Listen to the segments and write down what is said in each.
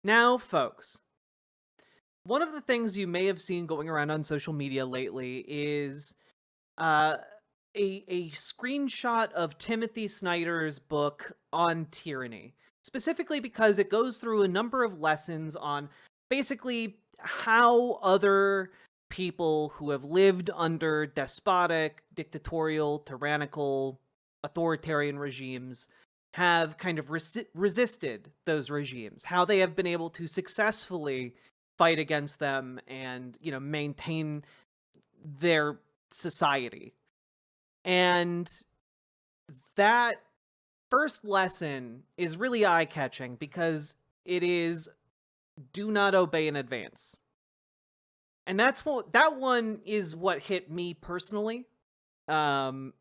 Now, folks, one of the things you may have seen going around on social media lately is uh, a screenshot of Timothy Snyder's book on tyranny, specifically because it goes through a number of lessons on basically how other people who have lived under despotic, dictatorial, tyrannical, authoritarian regimes have kind of resisted those regimes, how they have been able to successfully fight against them and, maintain their society. And that first lesson is really eye-catching because it is do not obey in advance. And that one is what hit me personally. Um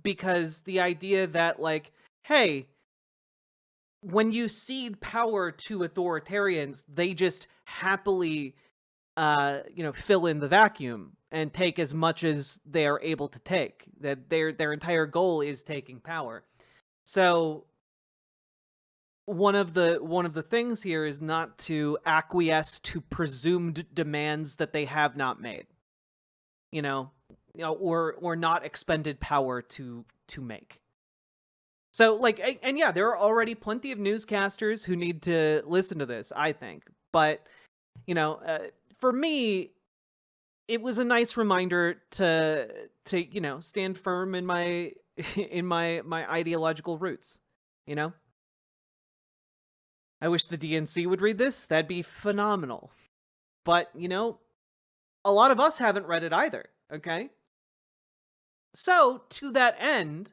because the idea that, like, hey, when you cede power to authoritarians, they just happily fill in the vacuum and take as much as they're able to take. That their entire goal is taking power. So one of the things here is not to acquiesce to presumed demands that they have not made. Or not expended power to make. So, like, and yeah, there are already plenty of newscasters who need to listen to this, I think. But, for me, it was a nice reminder to stand firm in my in my ideological roots. You know, I wish the DNC would read this. That'd be phenomenal. But a lot of us haven't read it either. Okay, so to that end,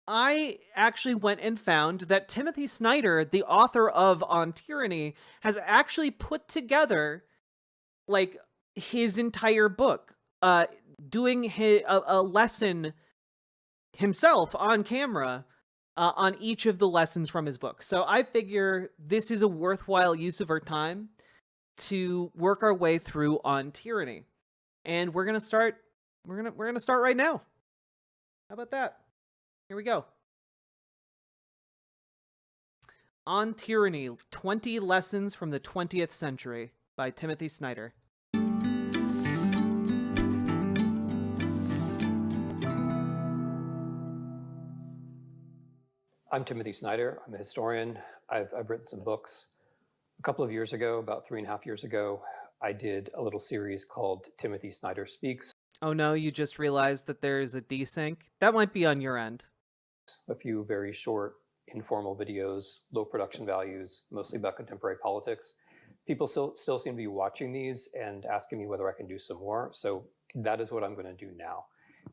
I actually went and found that Timothy Snyder, the author of On Tyranny, has actually put together, like, his entire book, doing a lesson himself on camera on each of the lessons from his book. So I figure this is a worthwhile use of our time to work our way through On Tyranny, and we're gonna start. We're gonna start right now. How about that? Here we go. On Tyranny, 20 Lessons from the 20th Century by Timothy Snyder. I'm Timothy Snyder. I'm a historian. I've written some books. A couple of years ago, about 3.5 years ago, I did a little series called Timothy Snyder Speaks. Oh no, you just realized that there is a desync? That might be on your end. A few very short, informal videos, low production values, mostly about contemporary politics. People still seem to be watching these and asking me whether I can do some more. So that is what I'm going to do now.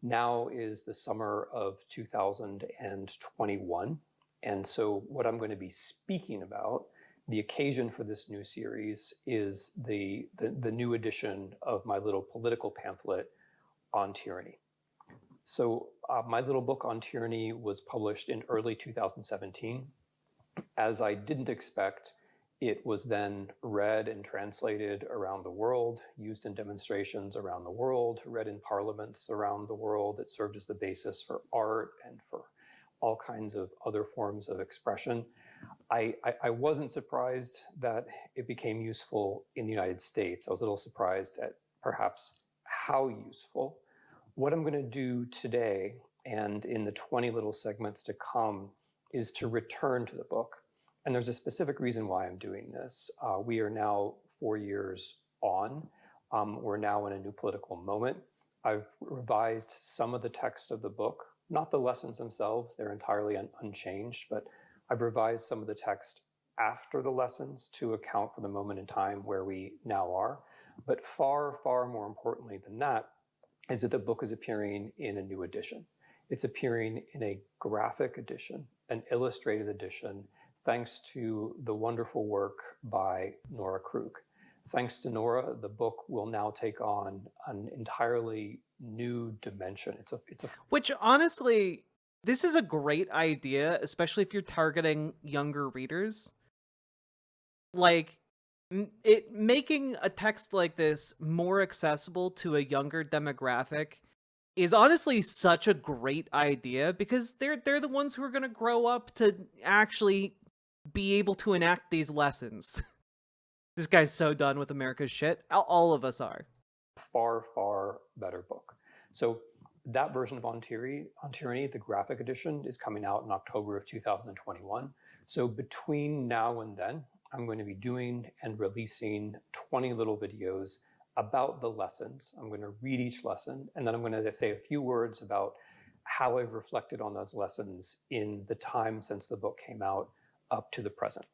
Now is the summer of 2021. And so what I'm going to be speaking about, the occasion for this new series, is the new edition of my little political pamphlet on tyranny. So my little book on tyranny was published in early 2017. As I didn't expect, it was then read and translated around the world, used in demonstrations around the world, read in parliaments around the world. It served as the basis for art and for all kinds of other forms of expression. I wasn't surprised that it became useful in the United States. I was a little surprised at perhaps how useful. What I'm going to do today, and in the 20 little segments to come, is to return to the book. And there's a specific reason why I'm doing this. We are now 4 years on. We're now in a new political moment. I've revised some of the text of the book, not the lessons themselves, they're entirely unchanged, but I've revised some of the text after the lessons to account for the moment in time where we now are. But far, far more importantly than that is that the book is appearing in a new edition. It's appearing in a graphic edition, an illustrated edition, thanks to the wonderful work by Nora Kruk. Thanks to Nora, the book will now take on an entirely new dimension. Which, honestly, this is a great idea, especially if you're targeting younger readers. Like, making a text like this more accessible to a younger demographic is honestly such a great idea, because they're the ones who are going to grow up to actually be able to enact these lessons. This guy's so done with America's shit. All of us are. Far, far better book. So that version of On Tyranny, the graphic edition, is coming out in October of 2021. So between now and then, I'm going to be doing and releasing 20 little videos about the lessons. I'm going to read each lesson, and then I'm going to say a few words about how I've reflected on those lessons in the time since the book came out up to the present.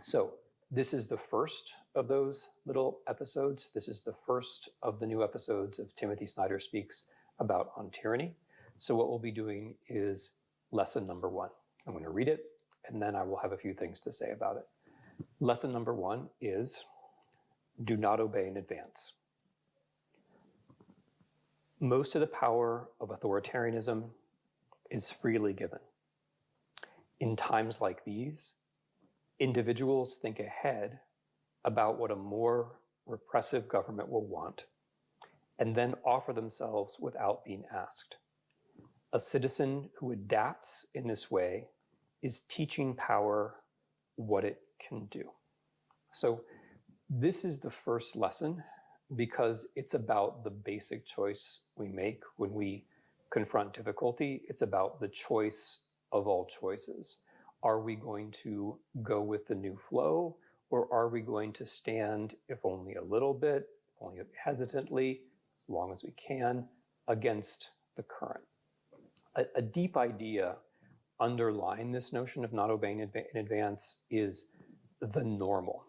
So this is the first of those little episodes. This is the first of the new episodes of Timothy Snyder Speaks about On Tyranny. So what we'll be doing is lesson number 1. I'm going to read it, and then I will have a few things to say about it. Lesson number 1 is do not obey in advance. Most of the power of authoritarianism is freely given. In times like these, individuals think ahead about what a more repressive government will want, and then offer themselves without being asked. A citizen who adapts in this way is teaching power what it can do. So this is the first lesson because it's about the basic choice we make when we confront difficulty. It's about the choice of all choices. Are we going to go with the new flow, or are we going to stand, if only a little bit, if only hesitantly, as long as we can, against the current? A deep idea underlying this notion of not obeying in advance is the normal.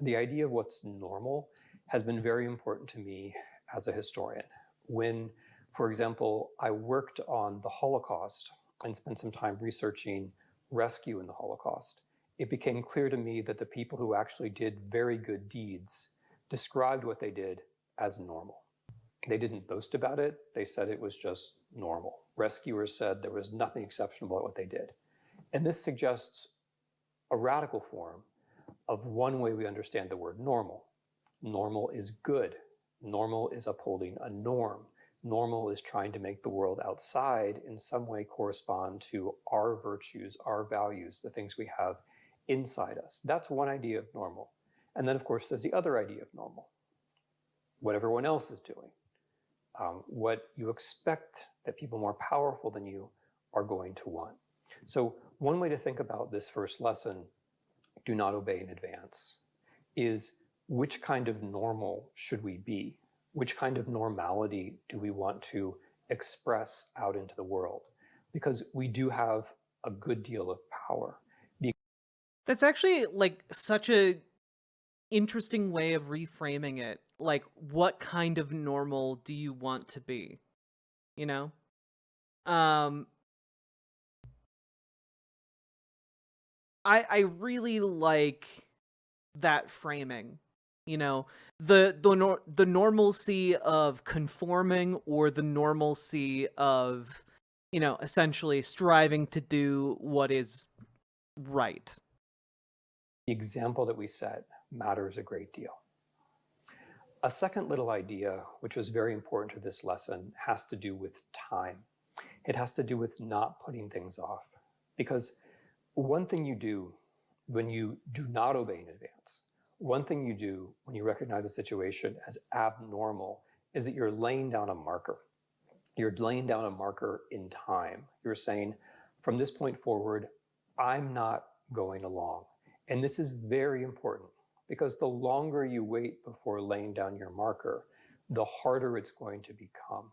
The idea of what's normal has been very important to me as a historian. When, for example, I worked on the Holocaust and spent some time researching rescue in the Holocaust, it became clear to me that the people who actually did very good deeds described what they did as normal. They didn't boast about it. They said it was just normal. Rescuers said there was nothing exceptional about what they did. And this suggests a radical form of one way we understand the word normal. Normal is good. Normal is upholding a norm. Normal is trying to make the world outside in some way correspond to our virtues, our values, the things we have inside us. That's one idea of normal. And then, of course, there's the other idea of normal, what everyone else is doing, what you expect that people more powerful than you are going to want. So one way to think about this first lesson, do not obey in advance, is which kind of normal should we be? Which kind of normality do we want to express out into the world? Because we do have a good deal of power. That's actually like such a interesting way of reframing it. Like, what kind of normal do you want to be? You know? Um I really like that framing. You know, the normalcy of conforming, or the normalcy of, you know, essentially striving to do what is right. The example that we set matters a great deal. A second little idea, which was very important to this lesson, has to do with time. It has to do with not putting things off. Because one thing you do when you do not obey in advance, one thing you do when you recognize a situation as abnormal, is that you're laying down a marker. You're laying down a marker in time. You're saying, from this point forward, I'm not going along. And this is very important, because the longer you wait before laying down your marker, the harder it's going to become.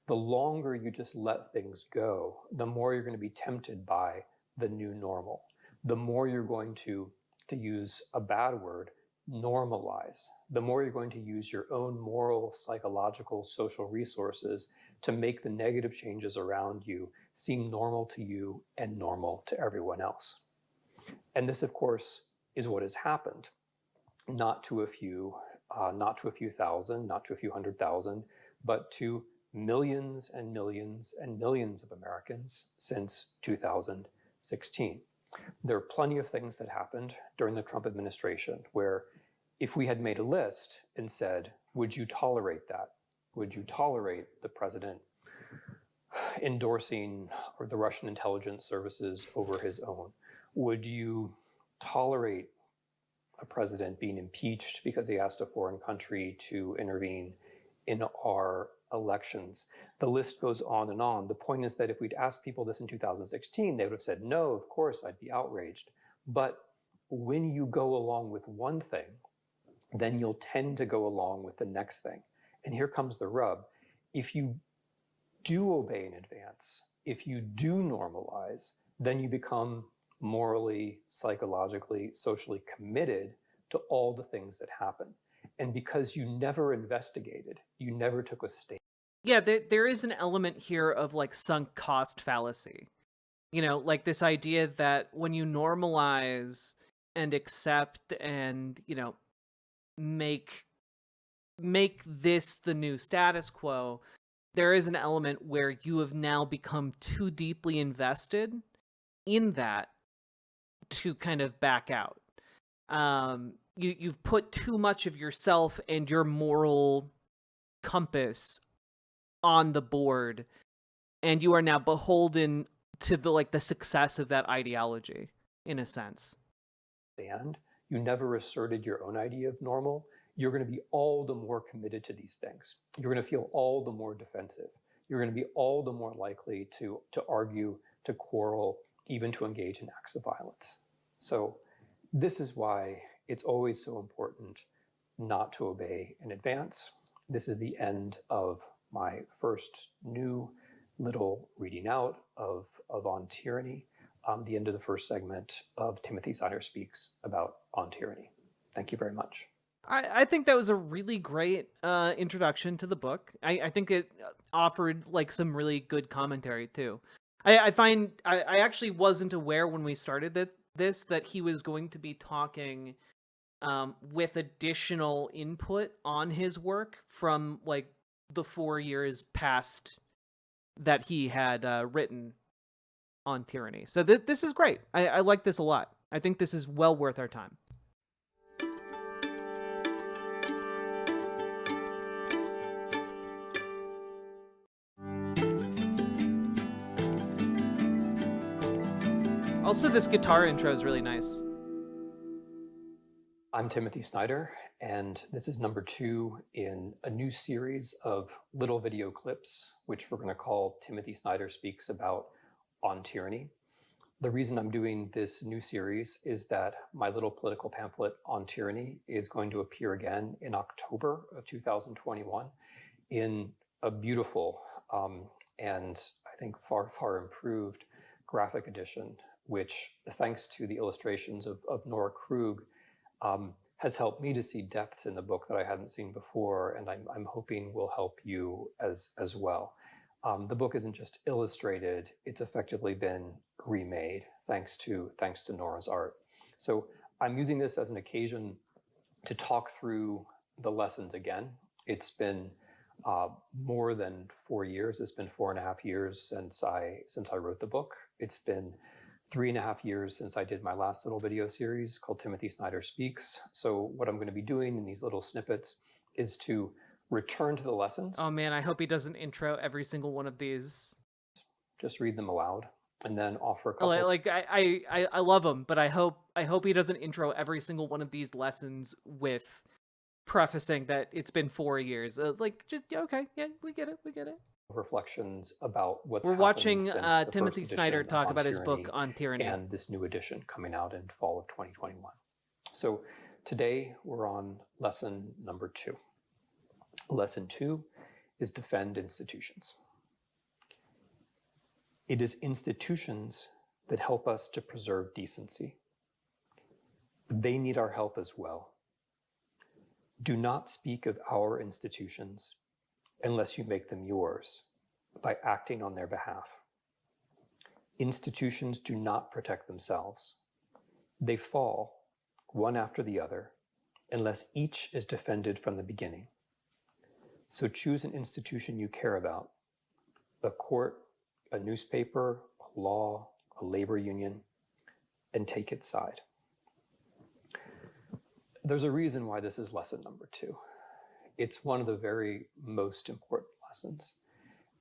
The longer you just let things go, the more you're going to be tempted by the new normal. The more you're going to use a bad word, normalize. The more you're going to use your own moral, psychological, social resources to make the negative changes around you seem normal to you and normal to everyone else. And this, of course, is what has happened. Not to a few thousand, not to a few 100,000, but to millions and millions and millions of Americans since 2016. There are plenty of things that happened during the Trump administration where, if we had made a list and said, would you tolerate that? Would you tolerate the president endorsing the Russian intelligence services over his own? Would you tolerate a president being impeached because he asked a foreign country to intervene in our elections. The list goes on and on. The point is that if we'd asked people this in 2016, they would have said, no, of course, I'd be outraged. But when you go along with one thing, then you'll tend to go along with the next thing. And here comes the rub. If you do obey in advance, if you do normalize, then you become morally, psychologically, socially committed to all the things that happen. And because you never investigated, you never took a stand. Yeah, there is an element here of like sunk cost fallacy. You know, like this idea that when you normalize and accept and, you know, make this the new status quo, there is an element where you have now become too deeply invested in that to kind of back out. You've put too much of yourself and your moral compass on the board, and you are now beholden to the success of that ideology, in a sense. And you never asserted your own idea of normal, you're going to be all the more committed to these things. You're going to feel all the more defensive. You're going to be all the more likely to argue, to quarrel, even to engage in acts of violence. So this is why it's always so important not to obey in advance. This is the end of my first new little reading out of On Tyranny, the end of the first segment of Timothy Snyder Speaks about On Tyranny. Thank you very much. I think that was a really great introduction to the book. I think it offered like some really good commentary too. I find I actually wasn't aware when we started that he was going to be talking with additional input on his work from like the 4 years past that he had written on Tyranny. So this is great. I like this a lot. I think this is well worth our time. Also, this guitar intro is really nice. I'm Timothy Snyder, and this is number 2 in a new series of little video clips, which we're going to call Timothy Snyder Speaks about On Tyranny. The reason I'm doing this new series is that my little political pamphlet On Tyranny is going to appear again in October of 2021 in a beautiful and I think far, far improved graphic edition, which, thanks to the illustrations of Nora Krug, has helped me to see depth in the book that I hadn't seen before, and I'm hoping will help you as well. The book isn't just illustrated, it's effectively been remade thanks to Nora's art. So I'm using this as an occasion to talk through the lessons again. It's been more than 4 years. It's been 4.5 years since I wrote the book. It's been 3.5 years since I did my last little video series called Timothy Snyder Speaks. So what I'm going to be doing in these little snippets is to return to the lessons. Oh man, I hope he doesn't intro every single one of these. Just read them aloud and then offer a couple. I love him, but I hope he doesn't intro every single one of these lessons with prefacing that it's been 4 years. Okay, yeah, we get it. Reflections about what's We're watching since the Timothy first Snyder edition talk on about his Tyranny book On Tyranny. and this new edition coming out in fall of 2021. So today we're on lesson number 2. Lesson 2 is defend institutions. It is institutions that help us to preserve decency. They need our help as well. Do not speak of our institutions unless you make them yours by acting on their behalf. Institutions do not protect themselves. They fall, one after the other, unless each is defended from the beginning. So choose an institution you care about: a court, a newspaper, a law, a labor union, and take its side. There's a reason why this is lesson number 2. It's one of the very most important lessons.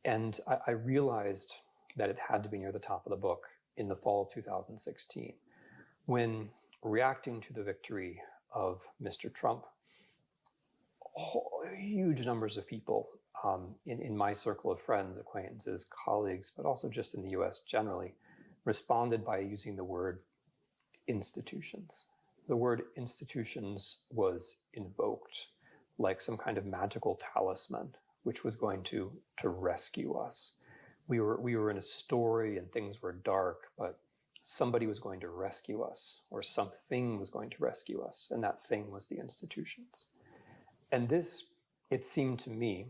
And I realized that it had to be near the top of the book in the fall of 2016, when, reacting to the victory of Mr. Trump, huge numbers of people in my circle of friends, acquaintances, colleagues, but also just in the US generally, responded by using the word institutions. The word institutions was invoked like some kind of magical talisman, which was going to rescue us. We were in a story and things were dark, but somebody was going to rescue us, or something was going to rescue us, and that thing was the institutions. And this, it seemed to me,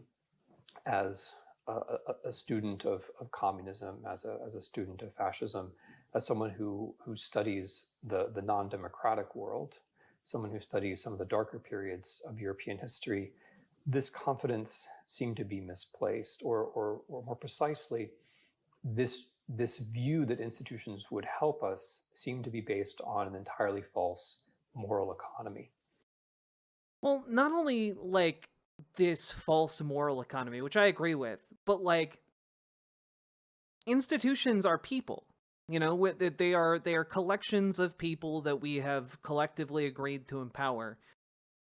as a student of communism, as a student of fascism, as someone who studies the non-democratic world, someone who studies some of the darker periods of European history, this confidence seemed to be misplaced, or more precisely, this view that institutions would help us seemed to be based on an entirely false moral economy. Well, not only like this false moral economy, which I agree with, but like institutions are people. You know, they are collections of people that we have collectively agreed to empower,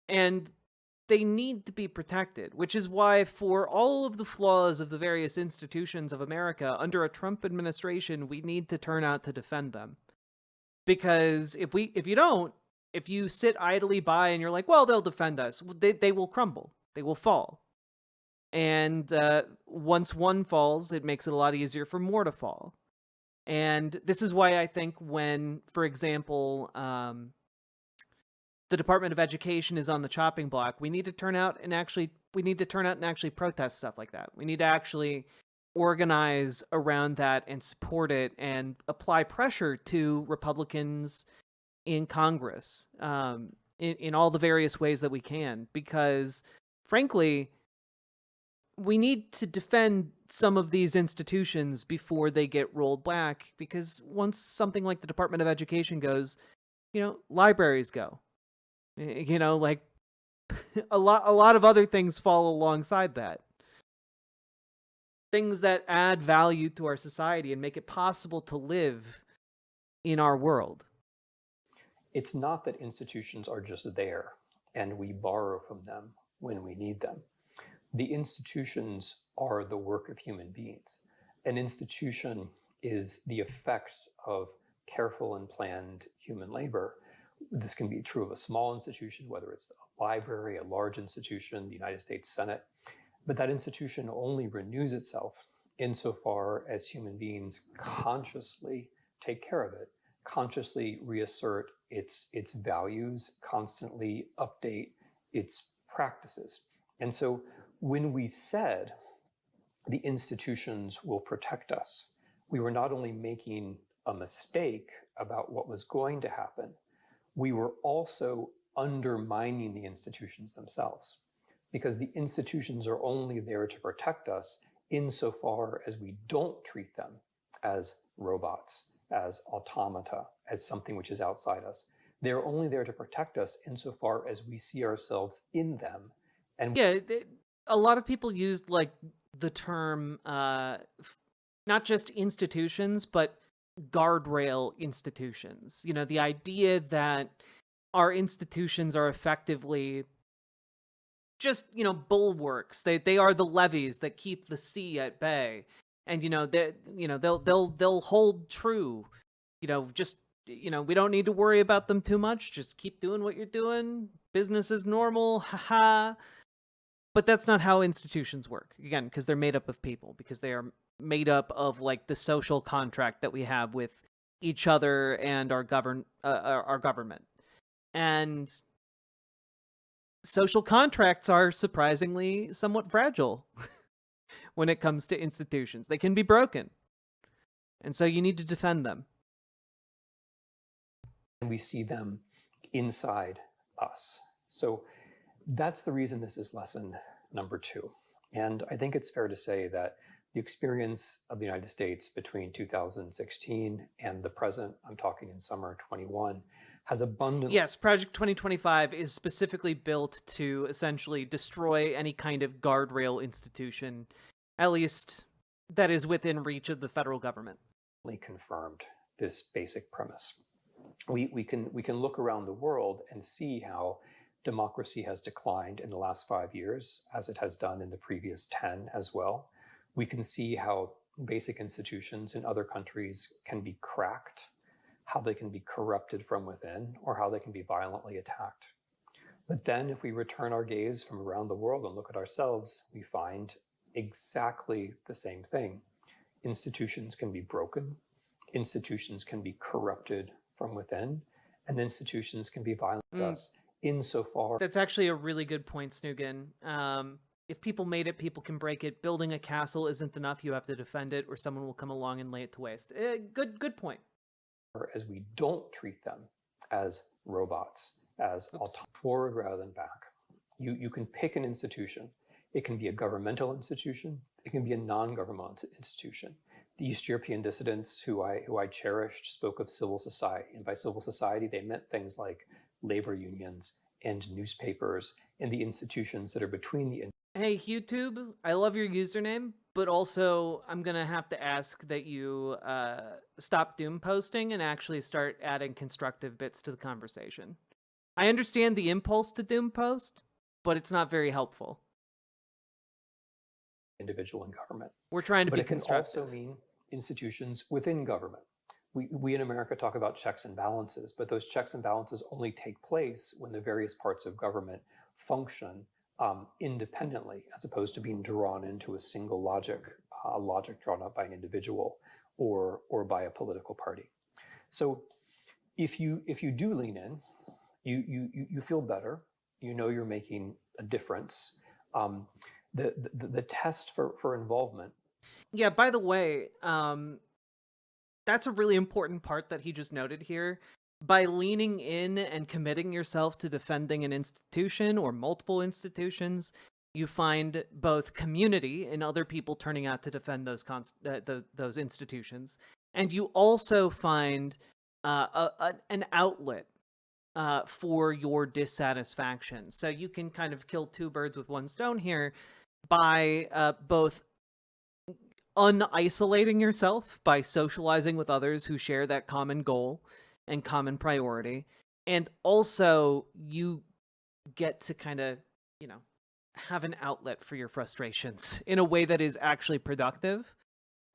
and they need to be protected. Which is why, for all of the flaws of the various institutions of America under a Trump administration, we need to turn out to defend them. Because if you sit idly by and you're like, well, they'll defend us, they will crumble, they will fall. And once one falls, it makes it a lot easier for more to fall. And this is why I think when, for example, the Department of Education is on the chopping block, we need to turn out and actually protest stuff like that. We need to actually organize around that and support it and apply pressure to Republicans in Congress, in all the various ways that we can, because frankly, we need to defend some of these institutions before they get rolled back, because once something like the Department of Education goes, libraries go. Like a lot of other things fall alongside that. Things that add value to our society and make it possible to live in our world. It's not that institutions are just there and we borrow from them when we need them. The institutions are the work of human beings. An institution is the effect of careful and planned human labor. This can be true of a small institution, whether it's a library, a large institution, the United States Senate, but that institution only renews itself insofar as human beings consciously take care of it, consciously reassert its values, constantly update its practices. And so when we said the institutions will protect us, we were not only making a mistake about what was going to happen, we were also undermining the institutions themselves, because the institutions are only there to protect us insofar as we don't treat them as robots, as automata, as something which is outside us. They're only there to protect us insofar as we see ourselves in them. And yeah, a lot of people used like the term not just institutions, but guardrail institutions. The idea that our institutions are effectively just, bulwarks. They are the levees that keep the sea at bay. And they'll hold true. Just we don't need to worry about them too much. Just keep doing what you're doing. Business is normal. Haha. But that's not how institutions work. Again, because they're made up of people, because they are made up of like the social contract that we have with each other and our government. And social contracts are surprisingly somewhat fragile when it comes to institutions. They can be broken. And so you need to defend them. And we see them inside us. So that's the reason this is lesson number 2. And I think it's fair to say that the experience of the United States between 2016 and the present, I'm talking in summer 21, has abundantly... Yes, Project 2025 is specifically built to essentially destroy any kind of guardrail institution, at least that is within reach of the federal government. Confirmed this basic premise. we can look around the world and see how democracy has declined in the last 5 years, as it has done in the previous 10 as well. We can see how basic institutions in other countries can be cracked, how they can be corrupted from within, or how they can be violently attacked. But then if we return our gaze from around the world and look at ourselves, we find exactly the same thing. Institutions can be broken, institutions can be corrupted from within, and institutions can be violent to us insofar. That's actually a really good point, Snugan. If people made it, people can break it. Building a castle isn't enough. You have to defend it, or someone will come along and lay it to waste. Good point. As we don't treat them as robots, as forward rather than back. You can pick an institution. It can be a governmental institution. It can be a non-governmental institution. The East European dissidents who I cherished spoke of civil society. And by civil society, they meant things like labor unions and newspapers and the institutions that are between the. Hey, YouTube, I love your username, but also I'm going to have to ask that you stop doom posting and actually start adding constructive bits to the conversation. I understand the impulse to doom post, but it's not very helpful. Individual in government. We're trying to but be it can constructive. also mean institutions within government. We in America talk about checks and balances, but those checks and balances only take place when the various parts of government function independently, as opposed to being drawn into a single logic, a logic drawn up by an individual or by a political party. So if you do lean in, you feel better. You know you're making a difference. The test for involvement. Yeah, by the way, that's a really important part that he just noted here. By leaning in and committing yourself to defending an institution or multiple institutions, you find both community in other people turning out to defend those institutions, and you also find an outlet for your dissatisfaction. So you can kind of kill two birds with one stone here by both unisolating yourself by socializing with others who share that common goal and common priority, and also you get to kind of, have an outlet for your frustrations in a way that is actually productive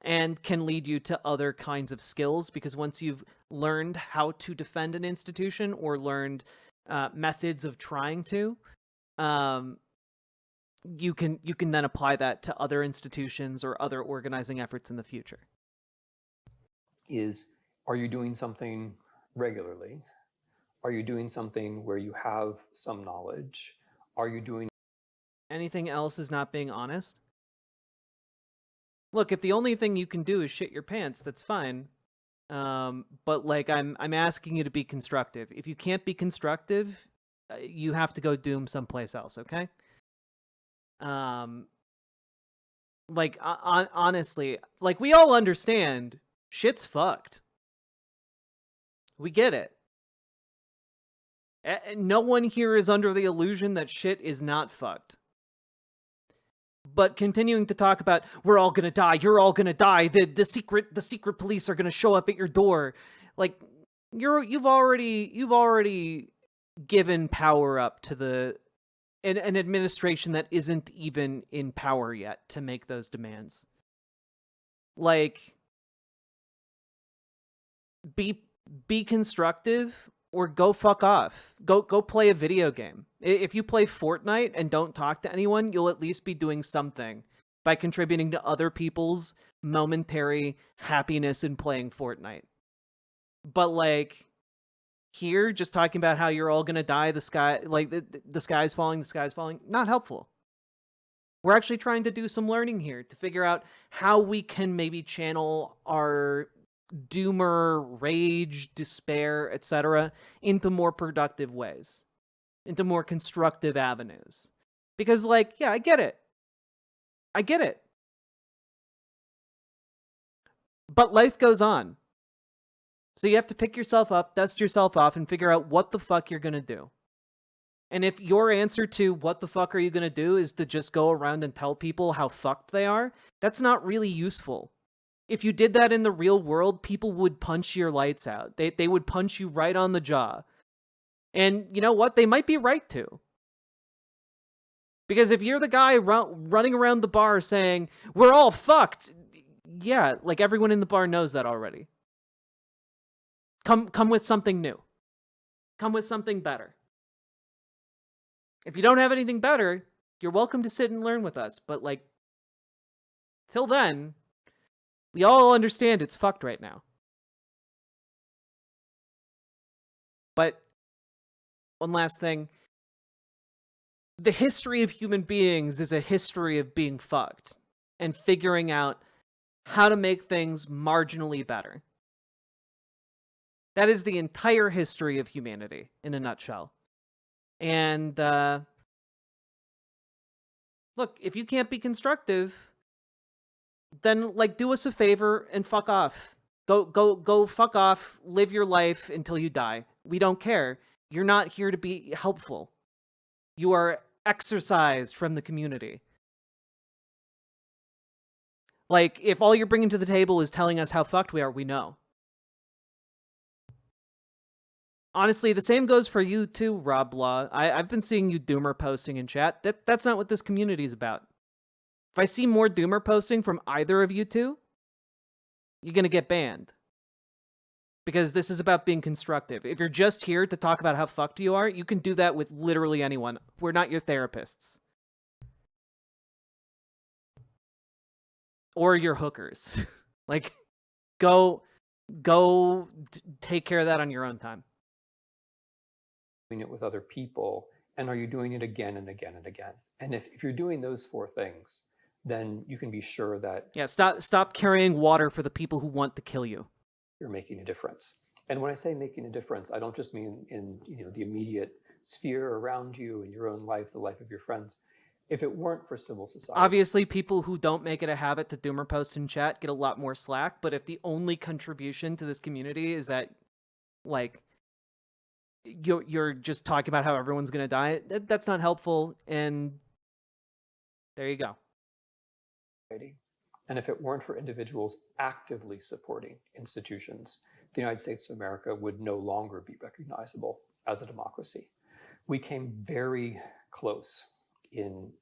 and can lead you to other kinds of skills, because once you've learned how to defend an institution or learned methods of trying to, you can then apply that to other institutions or other organizing efforts in the future. Are you doing something regularly? Are you doing something where you have some knowledge? Are you doing anything else is not being honest? Look, if the only thing you can do is shit your pants, that's fine. But like, I'm asking you to be constructive. If you can't be constructive, you have to go doom someplace else, okay? Like, honestly, like, we all understand shit's fucked. We get it. No one here is under the illusion that shit is not fucked. But continuing to talk about, we're all gonna die, you're all gonna die, the secret police are gonna show up at your door, like, you've already given power up to an administration that isn't even in power yet to make those demands. Like, be constructive or go fuck off. Go play a video game. If you play Fortnite and don't talk to anyone, you'll at least be doing something by contributing to other people's momentary happiness in playing Fortnite. But like, here, just talking about how you're all gonna die, the sky's falling, not helpful. We're actually trying to do some learning here to figure out how we can maybe channel our doomer, rage, despair, etc. into more productive ways, into more constructive avenues. Because, like, yeah, I get it. But life goes on. So you have to pick yourself up, dust yourself off, and figure out what the fuck you're gonna do. And if your answer to what the fuck are you gonna do is to just go around and tell people how fucked they are, that's not really useful. if you did that in the real world, people would punch your lights out. They would punch you right on the jaw. And you know what? They might be right to. Because if you're the guy running around the bar saying, we're all fucked, yeah, like everyone in the bar knows that already. Come with something new. Come with something better. If you don't have anything better, you're welcome to sit and learn with us. But like, till then, we all understand it's fucked right now. But one last thing. The history of human beings is a history of being fucked and figuring out how to make things marginally better. That is the entire history of humanity in a nutshell. And look, if you can't be constructive, then like do us a favor and fuck off. Go fuck off, live your life until you die. We don't care. You're not here to be helpful. You are exorcised from the community. Like, if all you're bringing to the table is telling us how fucked we are, we know. Honestly, the same goes for you too, Rob Law. I've been seeing you doomer posting in chat. That's not what this community is about. If I see more doomer posting from either of you two, you're gonna get banned. Because this is about being constructive. If you're just here to talk about how fucked you are, you can do that with literally anyone. We're not your therapists. Or your hookers. Like, go take care of that on your own time. Doing it with other people, and are you doing it again and again and again? And if you're doing those 4 things, then you can be sure that stop carrying water for the people who want to kill you. You're making a difference. And when I say making a difference, I don't just mean in the immediate sphere around you, in your own life, the life of your friends. If it weren't for civil society, obviously people who don't make it a habit to doomer post in chat get a lot more slack. But if the only contribution to this community is that, like, you're just talking about how everyone's gonna die, that's not helpful. And there you go. And if it weren't for individuals actively supporting institutions, the United States of America would no longer be recognizable as a democracy. We came very close in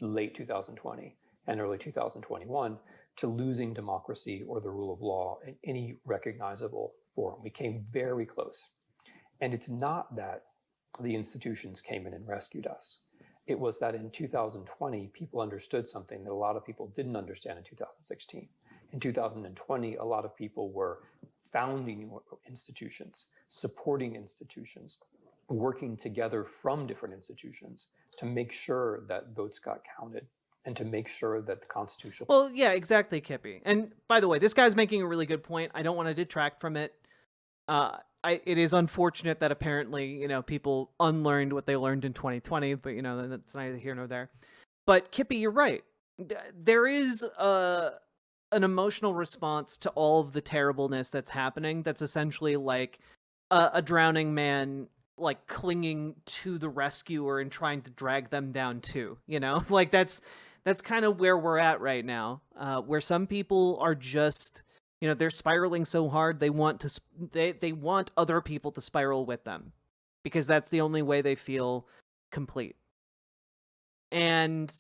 late 2020 and early 2021 to losing democracy or the rule of law in any recognizable form. We came very close. And it's not that the institutions came in and rescued us. It was that in 2020, people understood something that a lot of people didn't understand in 2016. In 2020, a lot of people were founding institutions, supporting institutions, working together from different institutions to make sure that votes got counted and to make sure that the Constitution... Well, yeah, exactly, Kippy. And by the way, this guy's making a really good point. I don't want to detract from it. It is unfortunate that apparently, people unlearned what they learned in 2020, but, that's neither here nor there. But Kippy, you're right. There is an emotional response to all of the terribleness that's happening. That's essentially like a drowning man, like clinging to the rescuer and trying to drag them down too, like that's kind of where we're at right now, where some people are just, they're spiraling so hard they want other people to spiral with them because that's the only way they feel complete. And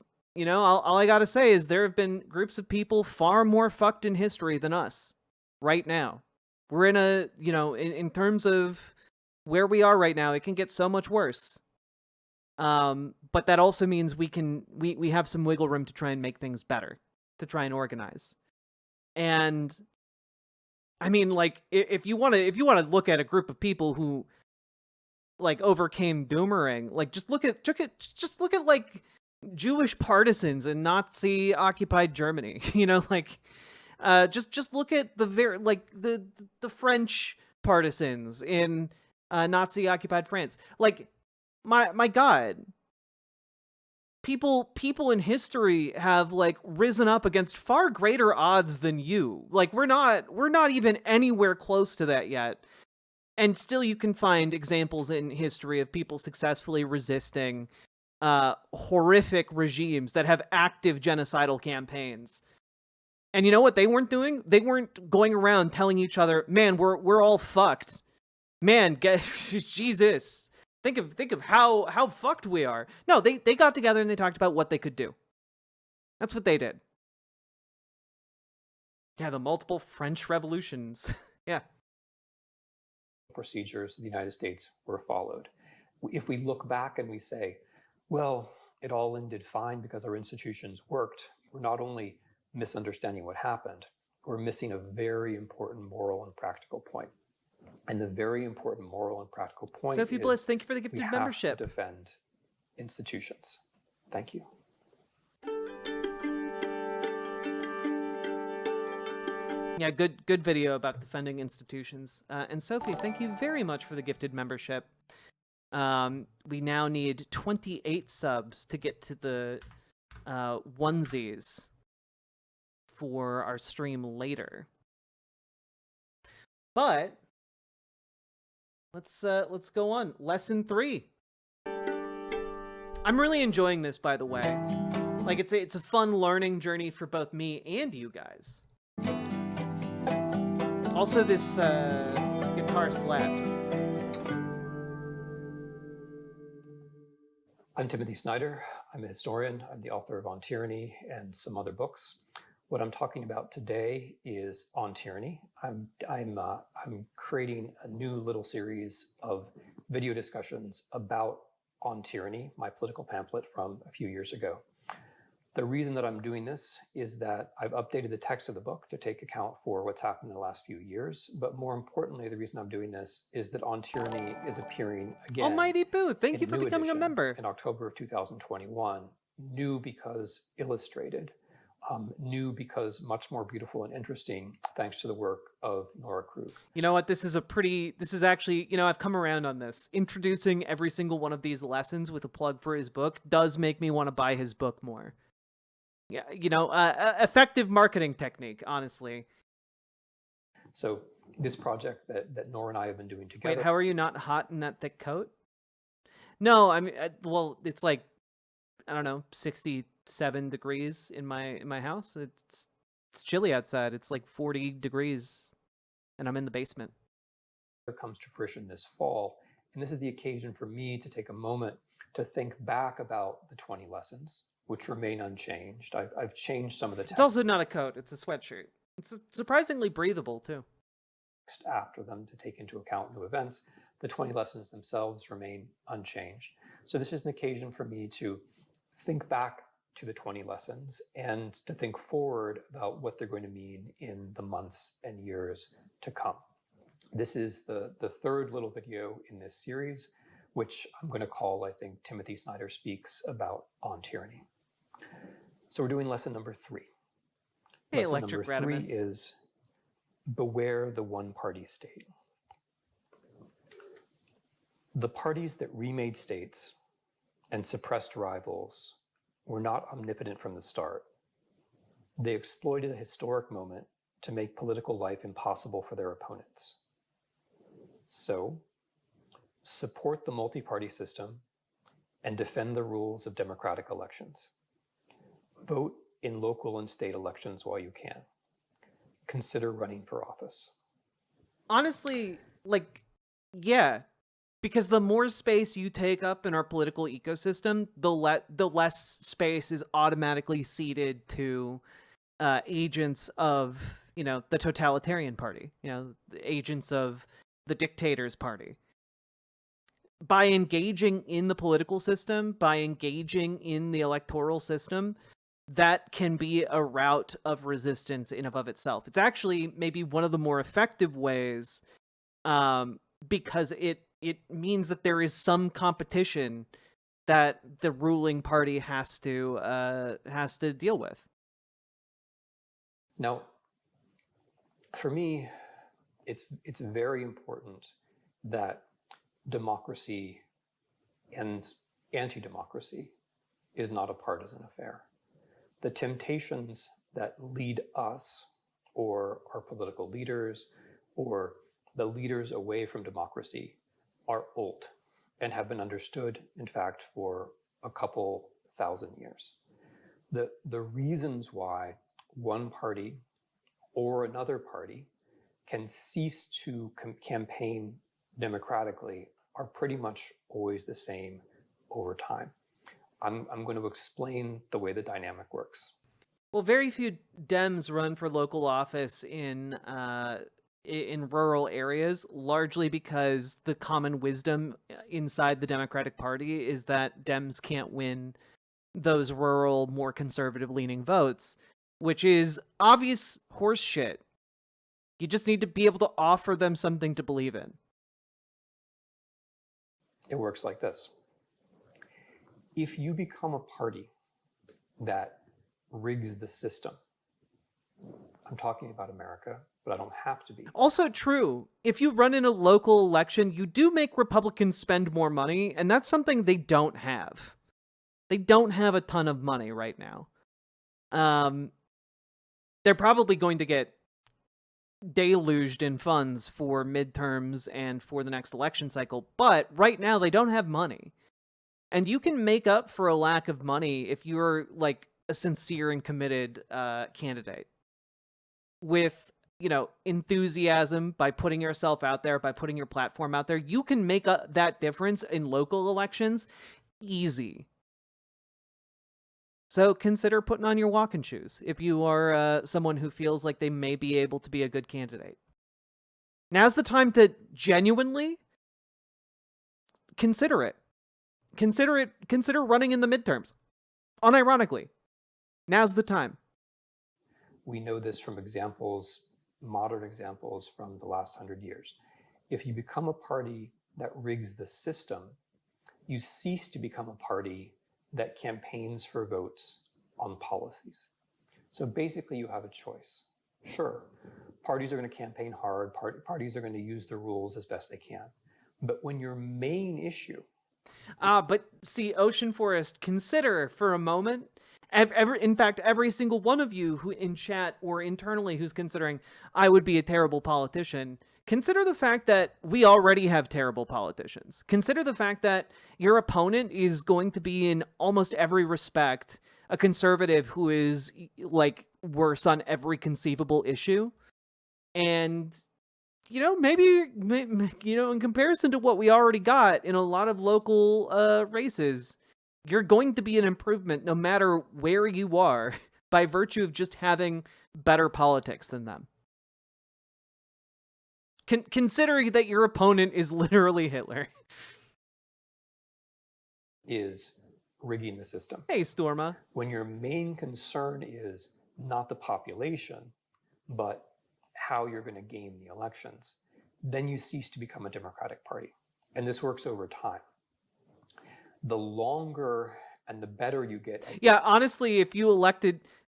all I gotta say is there have been groups of people far more fucked in history than us right now. We're in a, in terms of where we are right now, it can get so much worse. But that also means we have some wiggle room to try and make things better, to try and organize. And I mean, like, if you want to look at a group of people who like overcame doomering, like just look at like Jewish partisans in Nazi occupied Germany, just look at the French partisans in Nazi occupied France. Like, my God, people in history have like risen up against far greater odds than you. Like, we're not even anywhere close to that yet. And still you can find examples in history of people successfully resisting horrific regimes that have active genocidal campaigns. And you know what they weren't doing? They weren't going around telling each other, "Man, we're all fucked. Man, Jesus. Think of how fucked we are." No, they got together and they talked about what they could do. That's what they did. Yeah, the multiple French revolutions. Yeah. Procedures of the United States were followed. If we look back and we say, well, it all ended fine because our institutions worked, we're not only misunderstanding what happened, we're missing a very important moral and practical point. And the very important moral and practical point Sophie is Bliss, thank you for the we gifted have membership. to defend institutions. Thank you. Yeah, good video about defending institutions. And Sophie, thank you very much for the gifted membership. We now need 28 subs to get to the onesies for our stream later. But let's go on. Lesson 3. I'm really enjoying this, by the way. Like it's a fun learning journey for both me and you guys. Also, this guitar slaps. I'm Timothy Snyder. I'm a historian. I'm the author of On Tyranny and some other books. What I'm talking about today is On Tyranny. I'm creating a new little series of video discussions about On Tyranny, my political pamphlet from a few years ago. The reason that I'm doing this is that I've updated the text of the book to take account for what's happened in the last few years. But more importantly, the reason I'm doing this is that On Tyranny is appearing again. Almighty Boo, thank you for becoming a member. In October of 2021, new because illustrated, new because much more beautiful and interesting, thanks to the work of Nora Krug. You know what? This is actually, I've come around on this. Introducing every single one of these lessons with a plug for his book does make me want to buy his book more. Yeah, effective marketing technique, honestly. So this project that Nora and I have been doing together. Wait, how are you not hot in that thick coat? No, I mean, well, it's like, I don't know, 67 degrees in my house. It's chilly outside. It's like 40 degrees, and I'm in the basement. It comes to fruition this fall, and this is the occasion for me to take a moment to think back about the 20 lessons, which remain unchanged. I've changed some of the text. It's also not a coat, it's a sweatshirt. It's surprisingly breathable, too. After them to take into account new events, the 20 lessons themselves remain unchanged. So this is an occasion for me to think back to the 20 lessons and to think forward about what they're going to mean in the months and years to come. This is the third little video in this series, which I'm going to call, I think, Timothy Snyder Speaks About On Tyranny. So we're doing lesson number 3. Hey, lesson Electric number 3 Radimus. is beware the one-party state. The parties that remade states and suppressed rivals were not omnipotent from the start. They exploited a historic moment to make political life impossible for their opponents. So, support the multi-party system and defend the rules of democratic elections. Vote in local and state elections while you can. Consider running for office. Honestly, yeah, because the more space you take up in our political ecosystem, the less space is automatically ceded to agents of, the totalitarian party, the agents of the dictator's party. By engaging in the political system, by engaging in the electoral system, that can be a route of resistance in and of itself. It's actually maybe one of the more effective ways, because it means that there is some competition that the ruling party has to deal with. Now, for me, it's very important that democracy and anti-democracy is not a partisan affair. The temptations that lead us, or our political leaders, or the leaders away from democracy are old and have been understood, in fact, for a couple thousand years. The reasons why one party or another party can cease to campaign democratically are pretty much always the same over time. I'm going to explain the way the dynamic works. Well, very few Dems run for local office in rural areas, largely because the common wisdom inside the Democratic Party is that Dems can't win those rural, more conservative-leaning votes, which is obvious horse shit. You just need to be able to offer them something to believe in. It works like this. If you become a party that rigs the system, I'm talking about America, but I don't have to be. Also true, if you run in a local election, you do make Republicans spend more money, and that's something they don't have. They don't have a ton of money right now. They're probably going to get deluged in funds for midterms and for the next election cycle, but right now they don't have money. And you can make up for a lack of money if you're like a sincere and committed candidate with, you know, enthusiasm, by putting yourself out there, by putting your platform out there. You can make that difference in local elections easy. So consider putting on your walking shoes if you are someone who feels like they may be able to be a good candidate. Now's the time to genuinely consider it. Consider running in the midterms. Unironically, now's the time. We know this from examples, modern examples from the last 100 years. If you become a party that rigs the system, you cease to become a party that campaigns for votes on policies. So basically you have a choice. Sure, parties are going to campaign hard, parties are going to use the rules as best they can. But when your main issue... But see, Ocean Forest, consider for a moment, in fact, every single one of you who in chat or internally who's considering, I would be a terrible politician, consider the fact that we already have terrible politicians. Consider the fact that your opponent is going to be, in almost every respect, a conservative who is, like, worse on every conceivable issue. And, you know, maybe, you know, in comparison to what we already got in a lot of local races, you're going to be an improvement no matter where you are by virtue of just having better politics than them. Considering that your opponent is literally Hitler. is rigging the system. Hey, Storma. When your main concern is not the population, but how you're going to game the elections, then you cease to become a Democratic Party. And this works over time. The longer and the better you get... Yeah, honestly, if you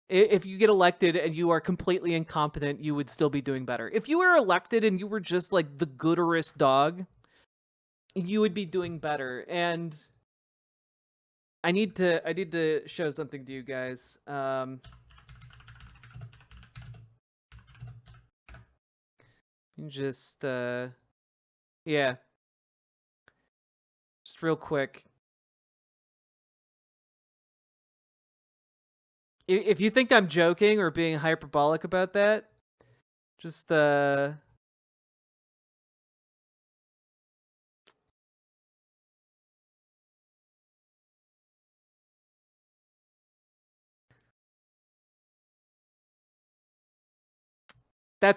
get elected and you are completely incompetent, you would still be doing better. If you were elected and you were just like the gooderest dog, you would be doing better. And I need to show something to you guys. Just yeah. Just real quick. If you think I'm joking or being hyperbolic about that, just that's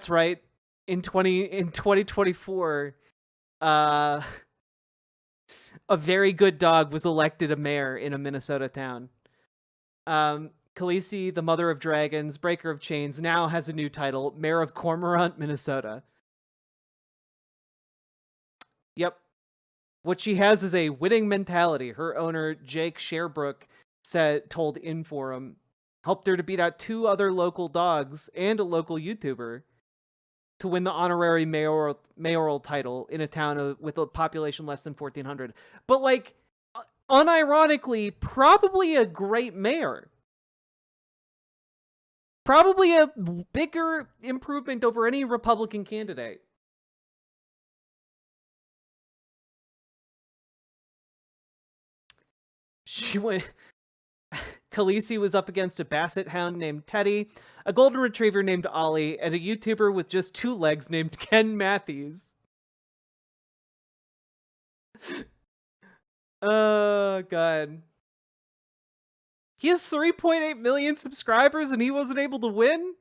right. In 2024, a very good dog was elected a mayor in a Minnesota town. Khaleesi, the mother of dragons, breaker of chains, now has a new title, Mayor of Cormorant, Minnesota. Yep. What she has is a winning mentality. Her owner, Jake Sherbrooke, told Inforum, helped her to beat out 2 other local dogs and a local YouTuber to win the honorary mayoral title in a town with a population less than 1,400. But, like, unironically, probably a great mayor. Probably a bigger improvement over any Republican candidate. She went... Khaleesi was up against a basset hound named Teddy, a golden retriever named Ollie, and a YouTuber with just 2 legs named Ken Matthews. Oh, God. He has 3.8 million subscribers and he wasn't able to win?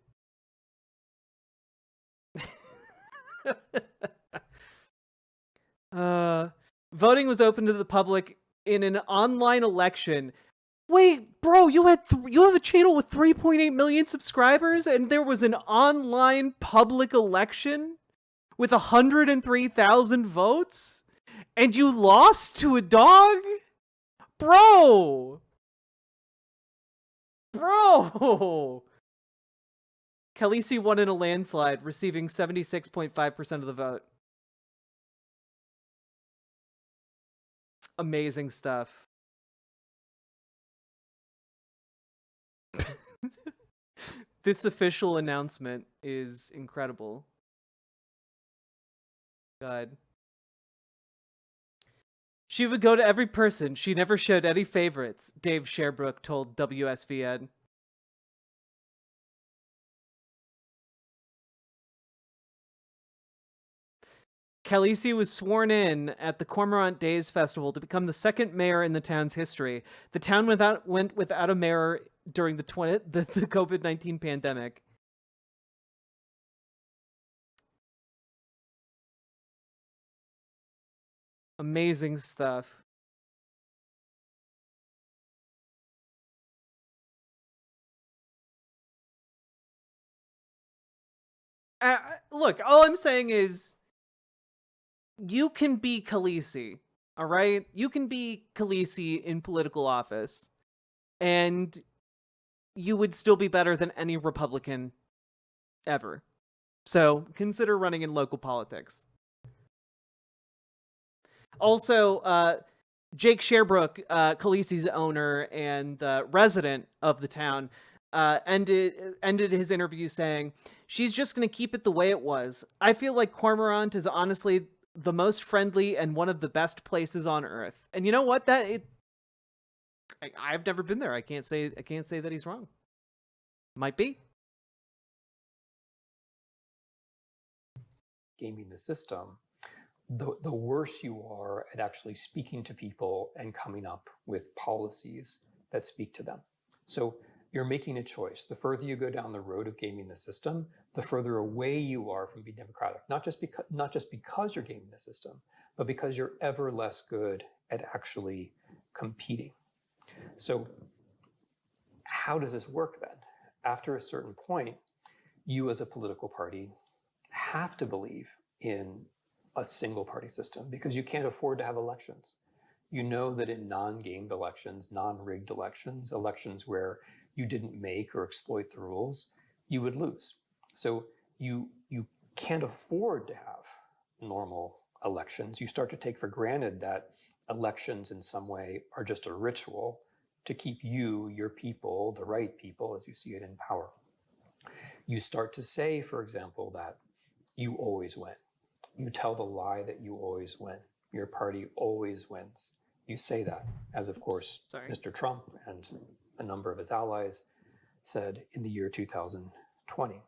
Voting was open to the public in an online election. Wait, bro, you have a channel with 3.8 million subscribers and there was an online public election with 103,000 votes? And you lost to a dog? Bro! Khaleesi won in a landslide, receiving 76.5% of the vote. Amazing stuff. This official announcement is incredible. God. She would go to every person. She never showed any favorites, Dave Sherbrooke told WSVN. Khaleesi was sworn in at the Cormorant Days Festival to become the second mayor in the town's history. The town went without a mayor during the COVID-19 pandemic. Amazing stuff. Look, all I'm saying is you can be Khaleesi, all right? You can be Khaleesi in political office, and you would still be better than any Republican ever. So consider running in local politics. Also, Jake Sherbrooke, Khaleesi's owner and resident of the town, ended his interview saying, "She's just going to keep it the way it was. I feel like Cormorant is honestly the most friendly and one of the best places on Earth." And you know what? I've never been there. I can't say that he's wrong. Might be. Gaming the system, the worse you are at actually speaking to people and coming up with policies that speak to them. So you're making a choice. The further you go down the road of gaming the system, the further away you are from being democratic. Not just because you're gaming the system, but because you're ever less good at actually competing. So how does this work then? After a certain point, you as a political party have to believe in a single party system because you can't afford to have elections. You know that in non-gamed elections, non-rigged elections, elections where you didn't make or exploit the rules, you would lose. So you can't afford to have normal elections. You start to take for granted that elections in some way are just a ritual to keep you, your people, the right people, as you see it, in power. You start to say, for example, that you always win. You tell the lie that you always win. Your party always wins. You say that, as of course Mr. Trump and a number of his allies said in the year 2020.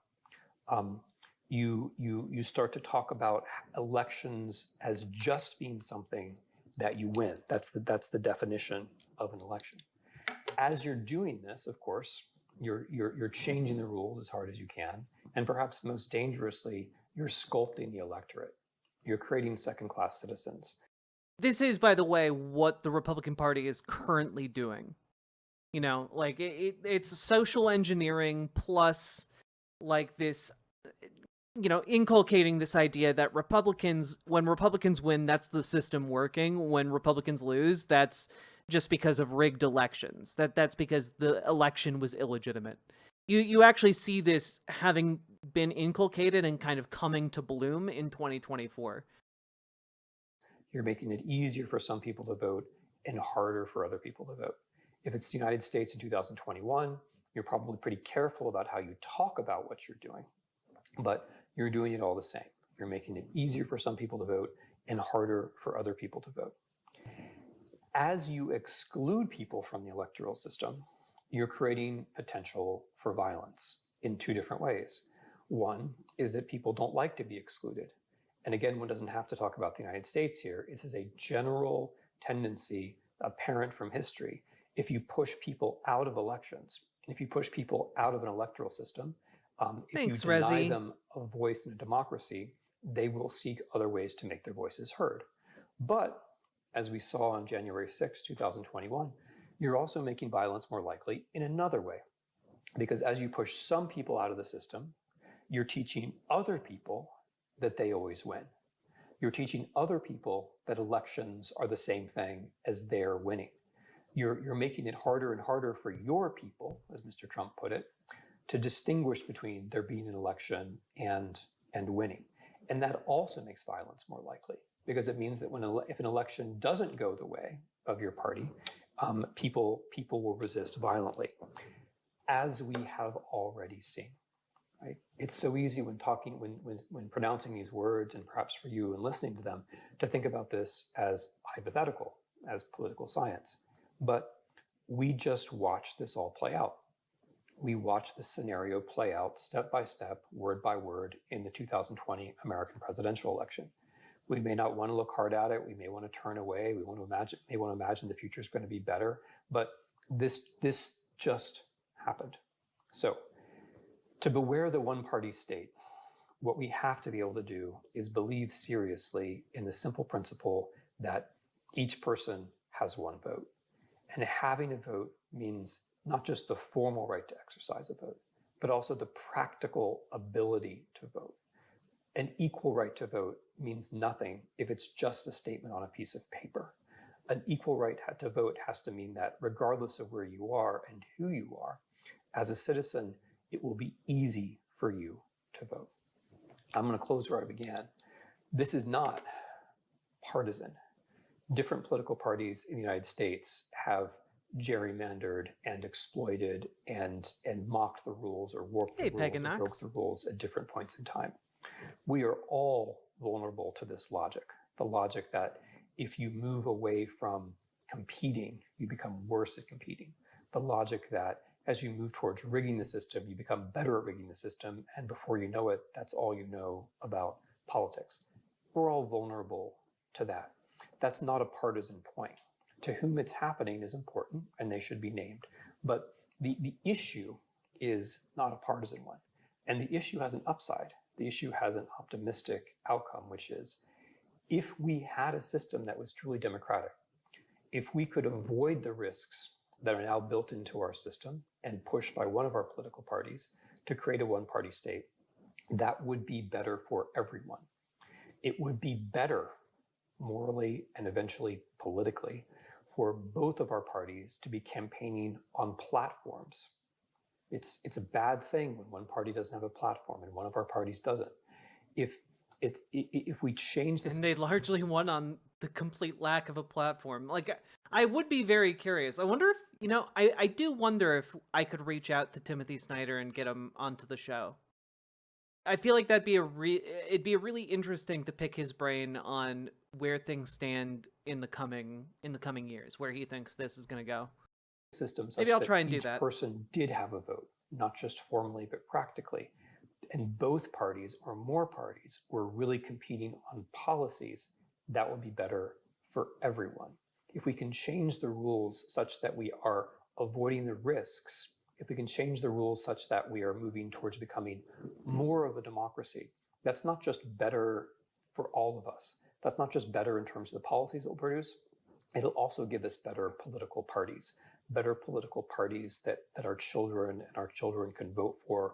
You start to talk about elections as just being something that you win. That's the definition of an election. As you're doing this, of course, you're changing the rules as hard as you can, and perhaps most dangerously, you're sculpting the electorate. You're creating second-class citizens. This is, by the way, what the Republican Party is currently doing. You know, like it's social engineering plus like this, you know, inculcating this idea that when Republicans win, that's the system working. When Republicans lose, that's just because of rigged elections. That's because the election was illegitimate. You actually see this having been inculcated and kind of coming to bloom in 2024. You're making it easier for some people to vote and harder for other people to vote. If it's the United States in 2021, you're probably pretty careful about how you talk about what you're doing, but you're doing it all the same. You're making it easier for some people to vote and harder for other people to vote. As you exclude people from the electoral system, you're creating potential for violence in two different ways. One is that people don't like to be excluded. And again, one doesn't have to talk about the United States here. This is a general tendency apparent from history. If you push people out of elections, if you push people out of an electoral system, if you Thanks, deny Resi. them a voice in a democracy, they will seek other ways to make their voices heard. But as we saw on January 6, 2021, you're also making violence more likely in another way. Because as you push some people out of the system, you're teaching other people that they always win. You're teaching other people that elections are the same thing as their winning. You're making it harder and harder for your people, as Mr. Trump put it, to distinguish between there being an election and winning. And that also makes violence more likely, because it means that if an election doesn't go the way of your party, people will resist violently, as we have already seen. Right? It's so easy when pronouncing these words, and perhaps for you and listening to them, to think about this as hypothetical, as political science. But we just watched this all play out. We watched this scenario play out step by step, word by word, in the 2020 American presidential election. We may not want to look hard at it. We may want to turn away. We may want to imagine the future is going to be better. But this just happened. So, to beware the one-party state, what we have to be able to do is believe seriously in the simple principle that each person has one vote. And having a vote means not just the formal right to exercise a vote, but also the practical ability to vote. An equal right to vote means nothing if it's just a statement on a piece of paper. An equal right to vote has to mean that regardless of where you are and who you are, as a citizen, it will be easy for you to vote. I'm going to close where I began. This is not partisan. Different political parties in the United States have gerrymandered and exploited and mocked the rules or warped the rules or broke the rules at different points in time. We are all vulnerable to this logic, the logic that if you move away from competing, you become worse at competing. The logic that as you move towards rigging the system, you become better at rigging the system, and before you know it, that's all you know about politics. We're all vulnerable to that. That's not a partisan point. To whom it's happening is important, and they should be named. But the issue is not a partisan one. And the issue has an upside. The issue has an optimistic outcome, which is if we had a system that was truly democratic, if we could avoid the risks that are now built into our system and pushed by one of our political parties to create a one-party state, that would be better for everyone. It would be better morally and eventually politically for both of our parties to be campaigning on platforms. It's a bad thing when one party doesn't have a platform and one of our parties doesn't. If we change this, and they largely won on the complete lack of a platform. Like, I would be very curious. I wonder if, I do wonder if I could reach out to Timothy Snyder and get him onto the show. I feel like it'd be really interesting to pick his brain on where things stand in the coming years, where he thinks this is going to go. System such Maybe I'll that try and do each that. person did have a vote, not just formally but practically. And both parties or more parties were really competing on policies that would be better for everyone. If we can change the rules such that we are avoiding the risks, if we can change the rules such that we are moving towards becoming more of a democracy, that's not just better for all of us. That's not just better in terms of the policies it will produce. It'll also give us better political parties that our children can vote for.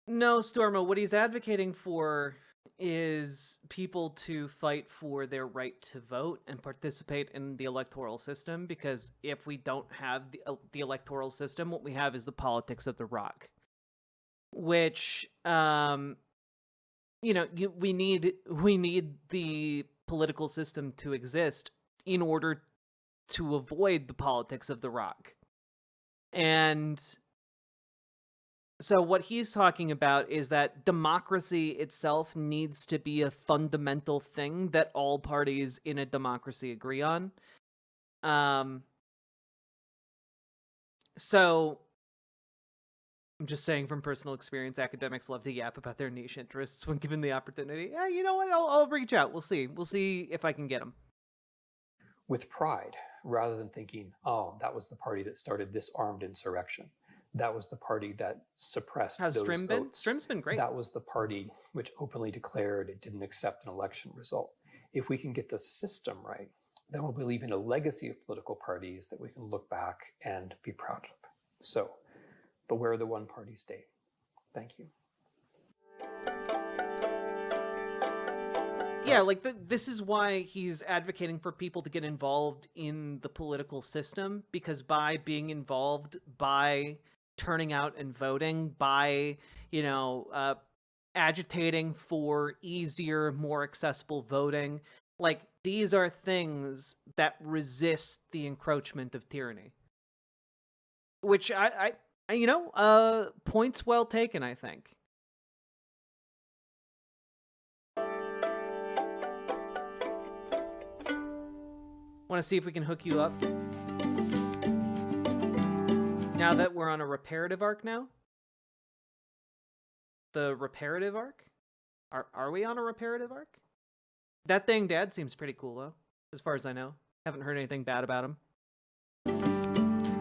No, Stormo, what he's advocating for is people to fight for their right to vote and participate in the electoral system, because if we don't have the electoral system, what we have is the politics of the rock, which we need the political system to exist in order to avoid the politics of the rock. And so what he's talking about is that democracy itself needs to be a fundamental thing that all parties in a democracy agree on. So I'm just saying from personal experience, academics love to yap about their niche interests when given the opportunity. Yeah, you know what? I'll reach out. We'll see. We'll see if I can get them. With pride, rather than thinking, oh, that was the party that started this armed insurrection. That was the party that suppressed How's those Strim been? votes. Strim's been great. That was the party which openly declared it didn't accept an election result. If we can get the system right, then we'll be leaving a legacy of political parties that we can look back and be proud of. So, beware the one party state. Thank you. Yeah, like this is why he's advocating for people to get involved in the political system, because by being involved, by turning out and voting, by, agitating for easier, more accessible voting, like these are things that resist the encroachment of tyranny. Which points well taken, I think. Want to see if we can hook you up? Now that we're on a reparative arc now? The reparative arc? Are we on a reparative arc? That thing Dad seems pretty cool, though, as far as I know. Haven't heard anything bad about him.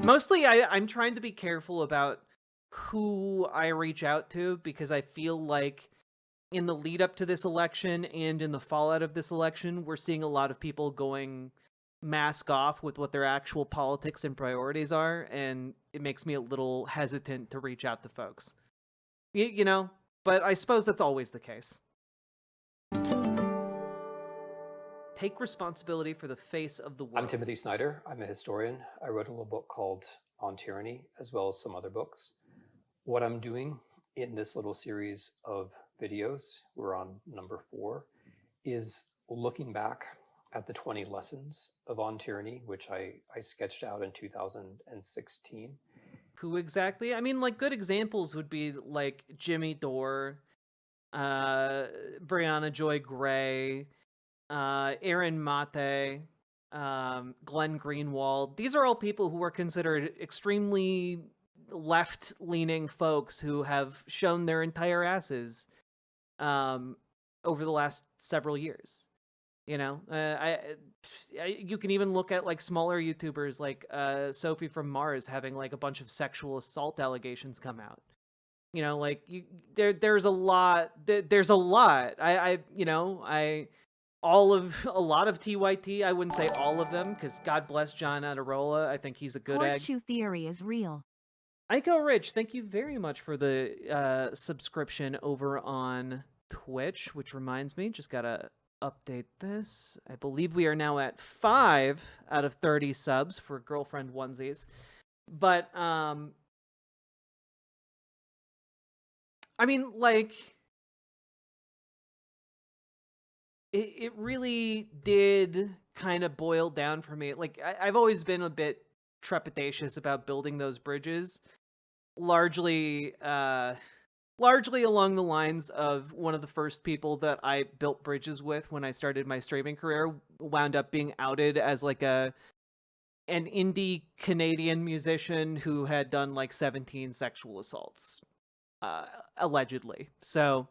Mostly, I'm trying to be careful about who I reach out to, because I feel like in the lead up to this election and in the fallout of this election, we're seeing a lot of people going mask off with what their actual politics and priorities are, and it makes me a little hesitant to reach out to folks. But I suppose that's always the case. Take responsibility for the face of the world. I'm Timothy Snyder. I'm a historian. I wrote a little book called On Tyranny, as well as some other books. What I'm doing in this little series of videos, we're on number 4, is looking back at the 20 lessons of On Tyranny, which I sketched out in 2016. Who exactly? I mean, like, good examples would be like Jimmy Dore, Brianna Joy Gray, Aaron Mate, Glenn Greenwald. These are all people who are considered extremely left-leaning folks who have shown their entire asses over the last several years. You can even look at like smaller YouTubers like Sophie from Mars having like a bunch of sexual assault allegations come out. There's a lot. There's a lot. A lot of TYT. I wouldn't say all of them, because God bless John Adirola. I think he's a good egg. Horseshoe theory is real. Iko Rich, thank you very much for the subscription over on Twitch, which reminds me, just gotta update this. I believe we are now at 5 out of 30 subs for girlfriend onesies. But, I mean, like, it really did kind of boil down for me. Like, I've always been a bit trepidatious about building those bridges, largely along the lines of one of the first people that I built bridges with when I started my streaming career wound up being outed as like an indie Canadian musician who had done like 17 sexual assaults, allegedly. So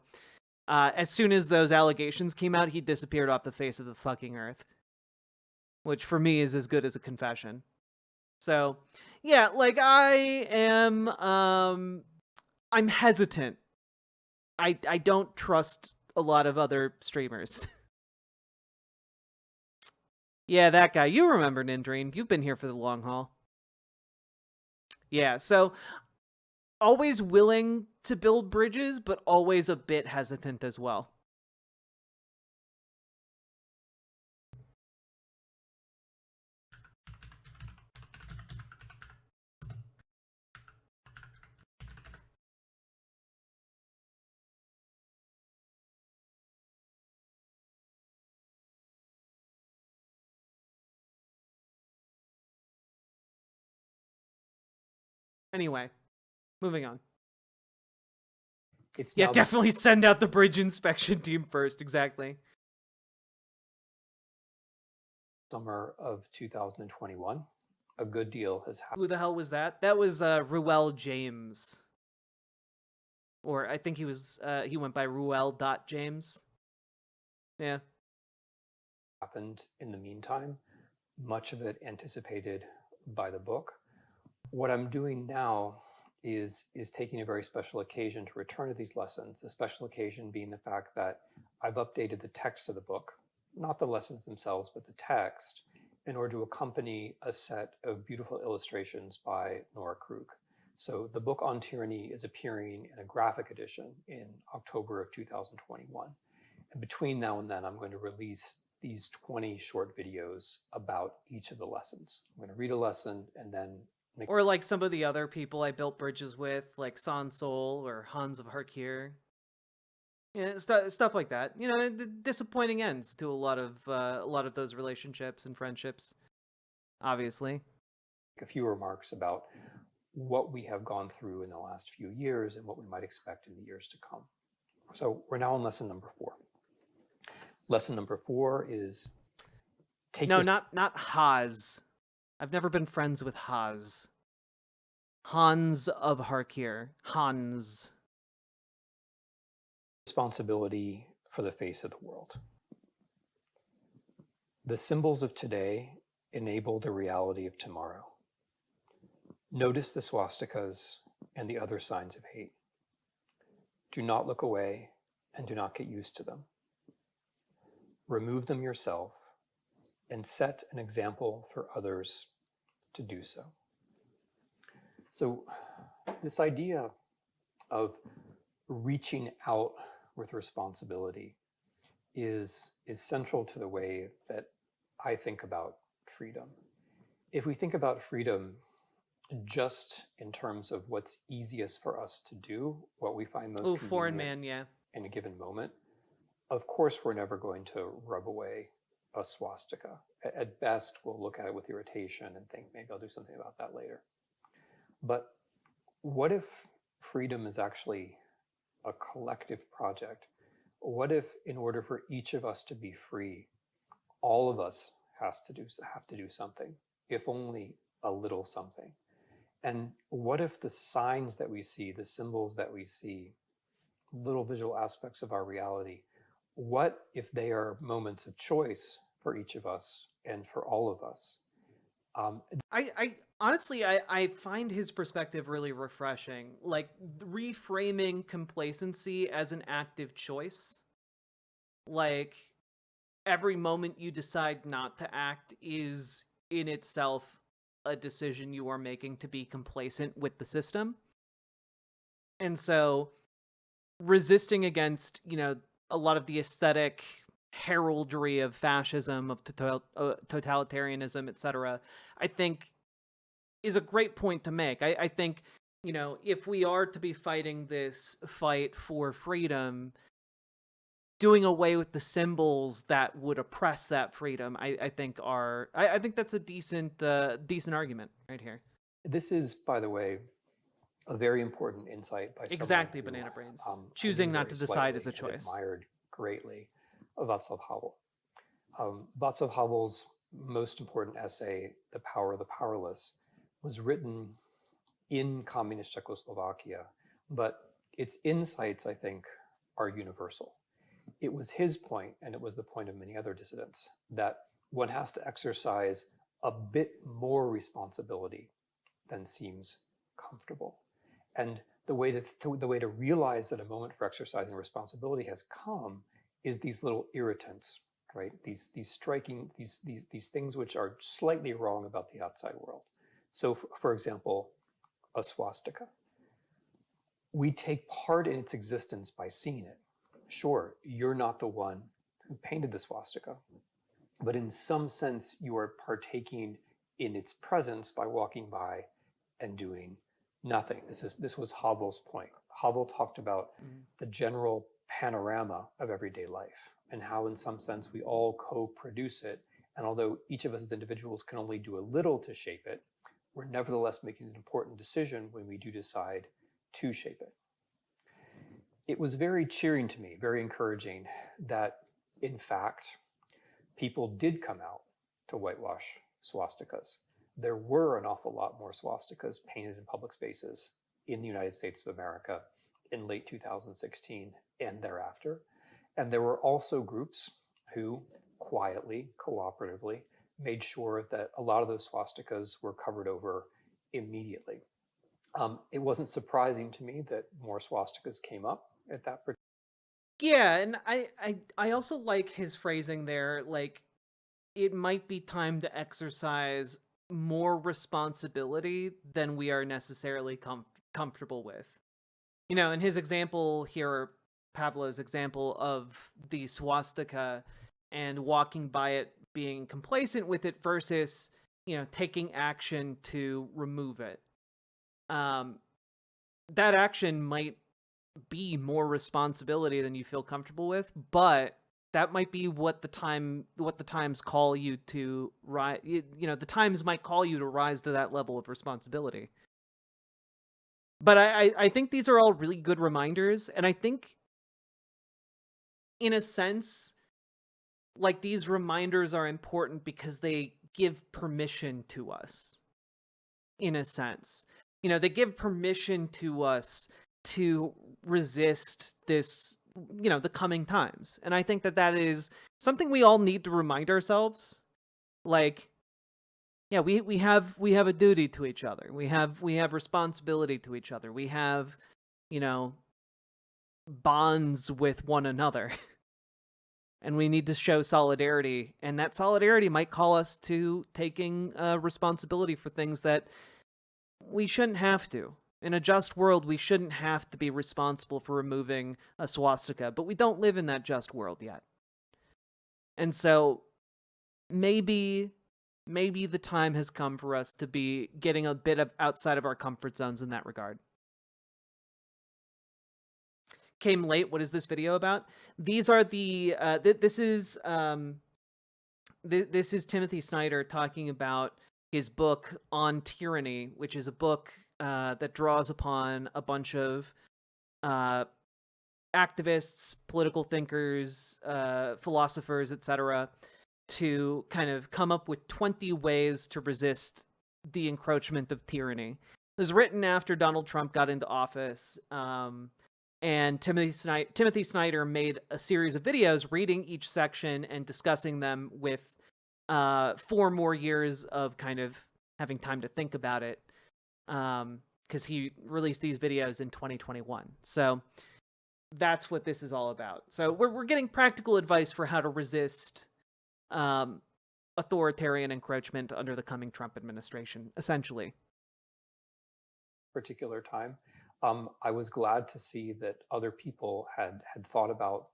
as soon as those allegations came out, he disappeared off the face of the fucking earth, which for me is as good as a confession. So yeah, like I'm hesitant. I don't trust a lot of other streamers. Yeah, that guy. You remember Nindreen. You've been here for the long haul. Yeah, so always willing to build bridges, but always a bit hesitant as well. Anyway, moving on. Yeah, definitely send out the bridge inspection team first. Exactly. Summer of 2021, a good deal has happened. Who the hell was that? That was Ruel James. Or I think he went by Ruel.James. Yeah. Happened in the meantime, much of it anticipated by the book. What I'm doing now is taking a very special occasion to return to these lessons, the special occasion being the fact that I've updated the text of the book, not the lessons themselves, but the text, in order to accompany a set of beautiful illustrations by Nora Krug. So the book on tyranny is appearing in a graphic edition in October of 2021. And between now and then, I'm going to release these 20 short videos about each of the lessons. I'm going to read a lesson and then or like some of the other people I built bridges with, like Sansol or Hans of Harkir. Yeah, stuff like that. You know, disappointing ends to a lot of those relationships and friendships. Obviously, a few remarks about what we have gone through in the last few years and what we might expect in the years to come. So we're now on lesson number 4. Lesson number 4 is not Haas. I've never been friends with Haas. Hans of Harkir. Hans. Responsibility for the face of the world. The symbols of today enable the reality of tomorrow. Notice the swastikas and the other signs of hate. Do not look away and do not get used to them. Remove them yourself and set an example for others to do so. So this idea of reaching out with responsibility is central to the way that I think about freedom. If we think about freedom just in terms of what's easiest for us to do, what we find most convenient in a given moment, of course we're never going to rub away a swastika. At best, we'll look at it with irritation and think, maybe I'll do something about that later. But what if freedom is actually a collective project? What if, in order for each of us to be free, all of us have to do something, if only a little something? And what if the signs that we see, the symbols that we see, little visual aspects of our reality, what if they are moments of choice for each of us and for all of us? I honestly, I find his perspective really refreshing. Like reframing complacency as an active choice. Like every moment you decide not to act is in itself a decision you are making to be complacent with the system. And so resisting against, you know, a lot of the aesthetic heraldry of fascism, of totalitarianism, etc., I think is a great point to make. I think, you know, if we are to be fighting this fight for freedom, doing away with the symbols that would oppress that freedom, I think that's a decent argument right here. This is, by the way, a very important insight by exactly someone who, Banana Brains. Choosing not to decide is a choice. Admired greatly Václav Havel. Václav Havel's most important essay, The Power of the Powerless, was written in communist Czechoslovakia, but its insights, I think, are universal. It was his point, and it was the point of many other dissidents, that one has to exercise a bit more responsibility than seems comfortable. And the way to realize that a moment for exercising responsibility has come is these little irritants, right? These things which are slightly wrong about the outside world. So, for example, a swastika. We take part in its existence by seeing it. Sure, you're not the one who painted the swastika, but in some sense, you are partaking in its presence by walking by and doing nothing. This was Havel's point. Havel talked about the general panorama of everyday life and how, in some sense, we all co-produce it. And although each of us as individuals can only do a little to shape it, we're nevertheless making an important decision when we do decide to shape it. It was very cheering to me, very encouraging that, in fact, people did come out to whitewash swastikas. there were an awful lot more swastikas painted in public spaces in the United States of America in late 2016 and thereafter. And there were also groups who quietly, cooperatively, made sure that a lot of those swastikas were covered over immediately. It wasn't surprising to me that more swastikas came up at that particular. Yeah, and I also like his phrasing there, like it might be time to exercise more responsibility than we are necessarily comfortable with. You know, in his example here, Pavlo's example of the swastika and walking by it, being complacent with it versus, you know, taking action to remove it. That action might be more responsibility than you feel comfortable with, but that might be what the times call you to rise. You know, the times might call you to rise to that level of responsibility. But I think these are all really good reminders, and I think, in a sense, like these reminders are important because they give permission to us. In a sense, you know, they give permission to us to resist this, you know, the coming times, and I think that that is something we all need to remind ourselves. Like, yeah, we have a duty to each other. We have responsibility to each other. We have, you know, bonds with one another. And we need to show solidarity, and that solidarity might call us to taking responsibility for things that we shouldn't have to. In a just world, we shouldn't have to be responsible for removing a swastika, but we don't live in that just world yet. And so maybe the time has come for us to be getting a bit of outside of our comfort zones in that regard. Came late. What is this video about? These are the this is Timothy Snyder talking about his book on Tyranny, which is a book that draws upon a bunch of activists, political thinkers, philosophers, etc., to kind of come up with 20 ways to resist the encroachment of tyranny. It was written after Donald Trump got into office, and Timothy Snyder made a series of videos reading each section and discussing them with 4 more years of kind of having time to think about it, because he released these videos in 2021. So that's what this is all about. So we're getting practical advice for how to resist authoritarian encroachment under the coming Trump administration, essentially. Particular time. I was glad to see that other people had thought about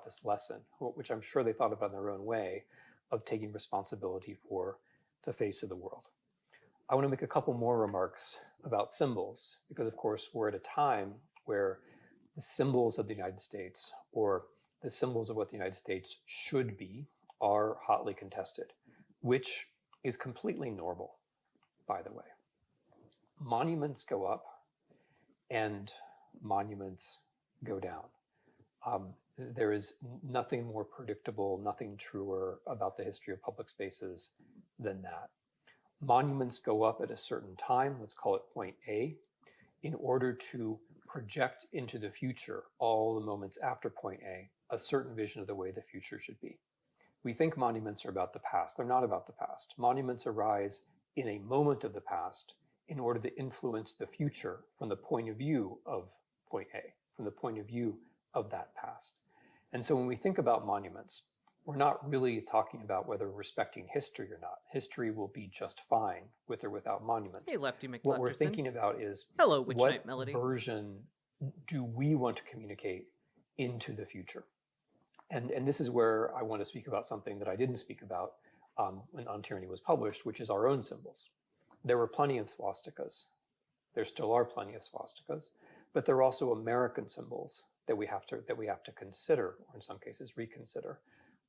this lesson, which I'm sure they thought about in their own way, of taking responsibility for the face of the world. I want to make a couple more remarks about symbols, because of course we're at a time where the symbols of the United States, or the symbols of what the United States should be, are hotly contested, which is completely normal, by the way. Monuments go up and monuments go down. There is nothing more predictable, nothing truer about the history of public spaces than that. Monuments go up at a certain time, let's call it point A, in order to project into the future, all the moments after point A certain vision of the way the future should be. We think monuments are about the past. They're not about the past. Monuments arise in a moment of the past in order to influence the future from the point of view of point A, from the point of view of that past. And so when we think about monuments, we're not really talking about whether we're respecting history or not. History will be just fine with or without monuments. Hey, Lefty McClutterson. What we're thinking about is, hello, Witch what Night Melody. version do we want to communicate into the future? And this is where I want to speak about something that I didn't speak about when On Tyranny was published, which is our own symbols. There were plenty of swastikas. There still are plenty of swastikas, but there are also American symbols that we have to consider, or in some cases reconsider.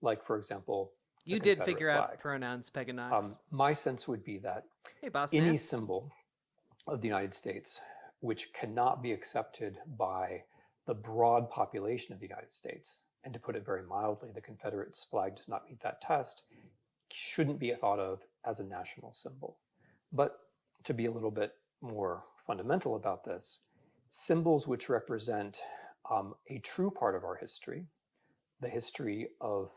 Like, for example, you did figure out pronouns, Peganox. My sense would be that any symbol of the United States which cannot be accepted by the broad population of the United States, and to put it very mildly, the Confederate flag does not meet that test, shouldn't be thought of as a national symbol. But to be a little bit more fundamental about this, symbols which represent a true part of our history, the history of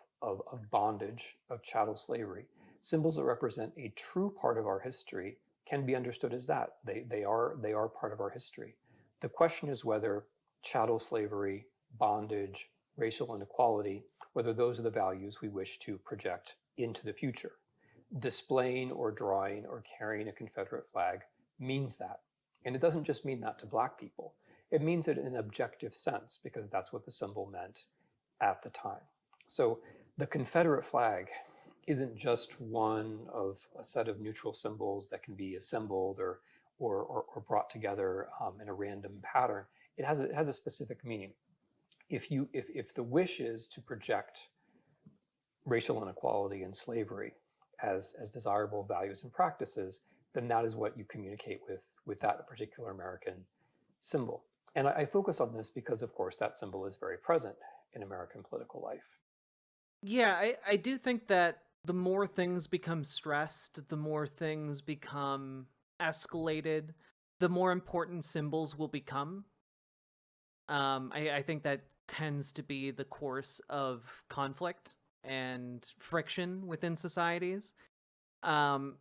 bondage, of chattel slavery, symbols that represent a true part of our history can be understood as that. They are part of our history. The question is whether chattel slavery, bondage, racial inequality, whether those are the values we wish to project into the future. Displaying or drawing or carrying a Confederate flag means that. And it doesn't just mean that to Black people. It means it in an objective sense, because that's what the symbol meant at the time. So the Confederate flag isn't just one of a set of neutral symbols that can be assembled or brought together in a random pattern. It has a specific meaning. If the wish is to project racial inequality and slavery as desirable values and practices, then that is what you communicate with that particular American symbol. And I focus on this because, of course, that symbol is very present in American political life. Yeah, I do think that the more things become stressed, the more things become escalated, the more important symbols will become. I think that tends to be the course of conflict and friction within societies. Um,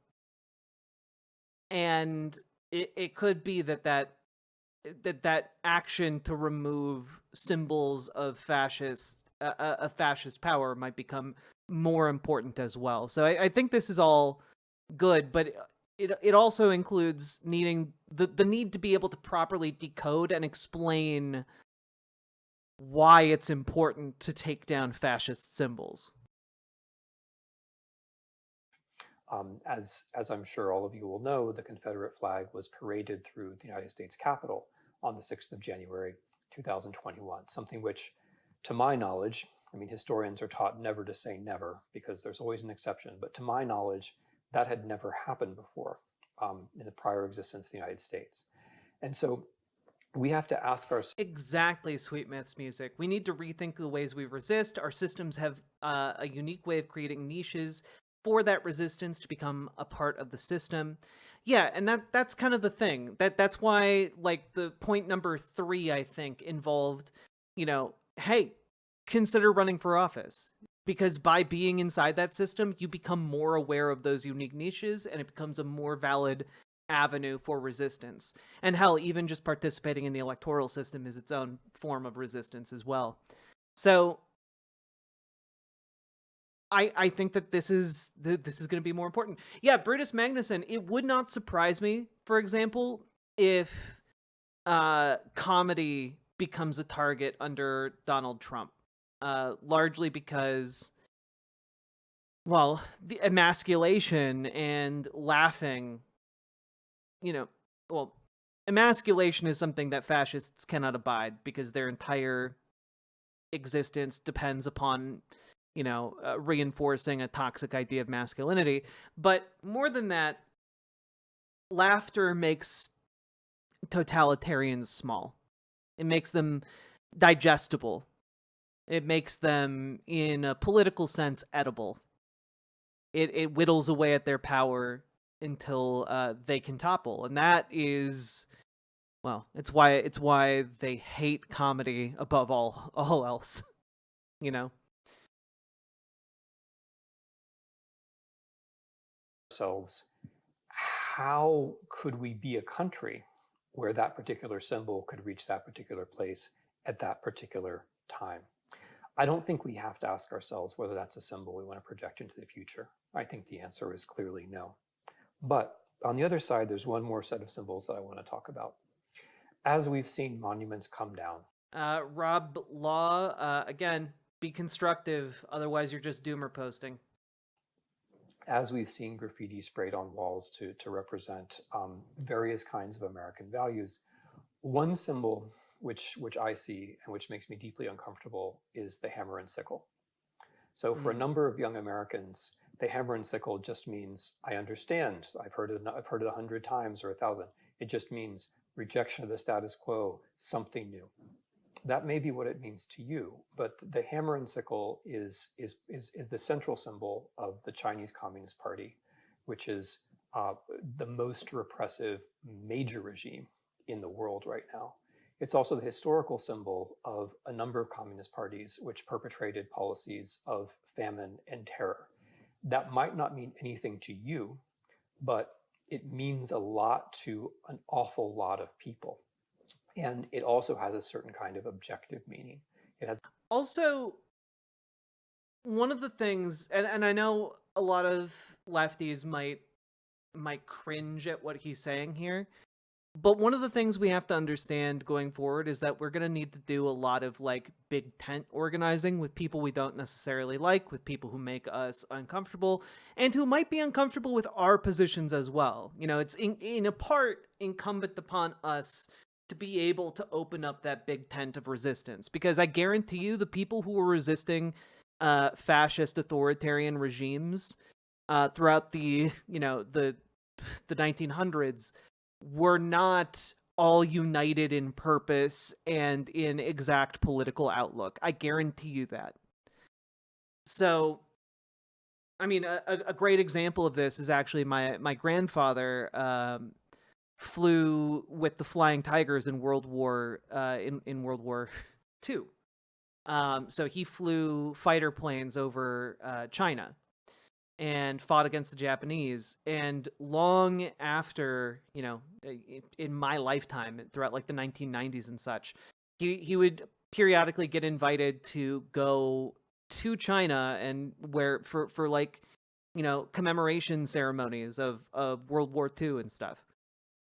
and it could be that action to remove symbols of fascist power might become more important as well. So I think this is all good, but it also includes needing the need to be able to properly decode and explain why it's important to take down fascist symbols. As I'm sure all of you will know, the Confederate flag was paraded through the United States Capitol on the 6th of January, 2021, something which, to my knowledge, I mean, historians are taught never to say never because there's always an exception, but to my knowledge, that had never happened before in the prior existence of the United States. And so we have to ask ourselves. Exactly, Sweet Myths Music. We need to rethink the ways we resist. Our systems have a unique way of creating niches for that resistance to become a part of the system. Yeah, and that's kind of the thing. That's why, like, the point number 3, I think, involved, hey, consider running for office. Because by being inside that system, you become more aware of those unique niches, and it becomes a more valid avenue for resistance. And hell, even just participating in the electoral system is its own form of resistance as well. So I think that this is going to be more important. Yeah, Brutus Magnuson, it would not surprise me, for example, if comedy becomes a target under Donald Trump. Largely because, well, the emasculation and laughing, well, emasculation is something that fascists cannot abide because their entire existence depends upon, reinforcing a toxic idea of masculinity. But more than that, laughter makes totalitarians small. It makes them digestible. It makes them, in a political sense, edible. It whittles away at their power until they can topple, and that is, well, it's why they hate comedy above all else. Ourselves, how could we be a country where that particular symbol could reach that particular place at that particular time? I don't think we have to ask ourselves whether that's a symbol we want to project into the future. I think the answer is clearly no. But on the other side, there's one more set of symbols that I want to talk about. As we've seen monuments come down. Rob Law, again, be constructive, otherwise you're just doomer posting. As we've seen graffiti sprayed on walls to represent various kinds of American values, one symbol which I see and which makes me deeply uncomfortable is the hammer and sickle. So for a number of young Americans, the hammer and sickle just means, I understand, I've heard it 100 times or 1,000. It just means rejection of the status quo, something new. That may be what it means to you, but the hammer and sickle is the central symbol of the Chinese Communist Party. which is the most repressive major regime in the world right now. It's also the historical symbol of a number of communist parties which perpetrated policies of famine and terror. That might not mean anything to you, but it means a lot to an awful lot of people. And it also has a certain kind of objective meaning. It has Also, one of the things, and I know a lot of lefties might cringe at what he's saying here, but one of the things we have to understand going forward is that we're going to need to do a lot of like big tent organizing with people we don't necessarily like, with people who make us uncomfortable, and who might be uncomfortable with our positions as well. You know, it's in a part incumbent upon us to be able to open up that big tent of resistance, because I guarantee you the people who were resisting fascist authoritarian regimes throughout the 1900s were not all united in purpose and in exact political outlook. I guarantee you that. So, I mean, a great example of this is actually my grandfather flew with the Flying Tigers in World War in World War II. So he flew fighter planes over China and fought against the Japanese. And long after, in my lifetime, throughout like the 1990s and such, he would periodically get invited to go to China and where for like, commemoration ceremonies of World War II and stuff.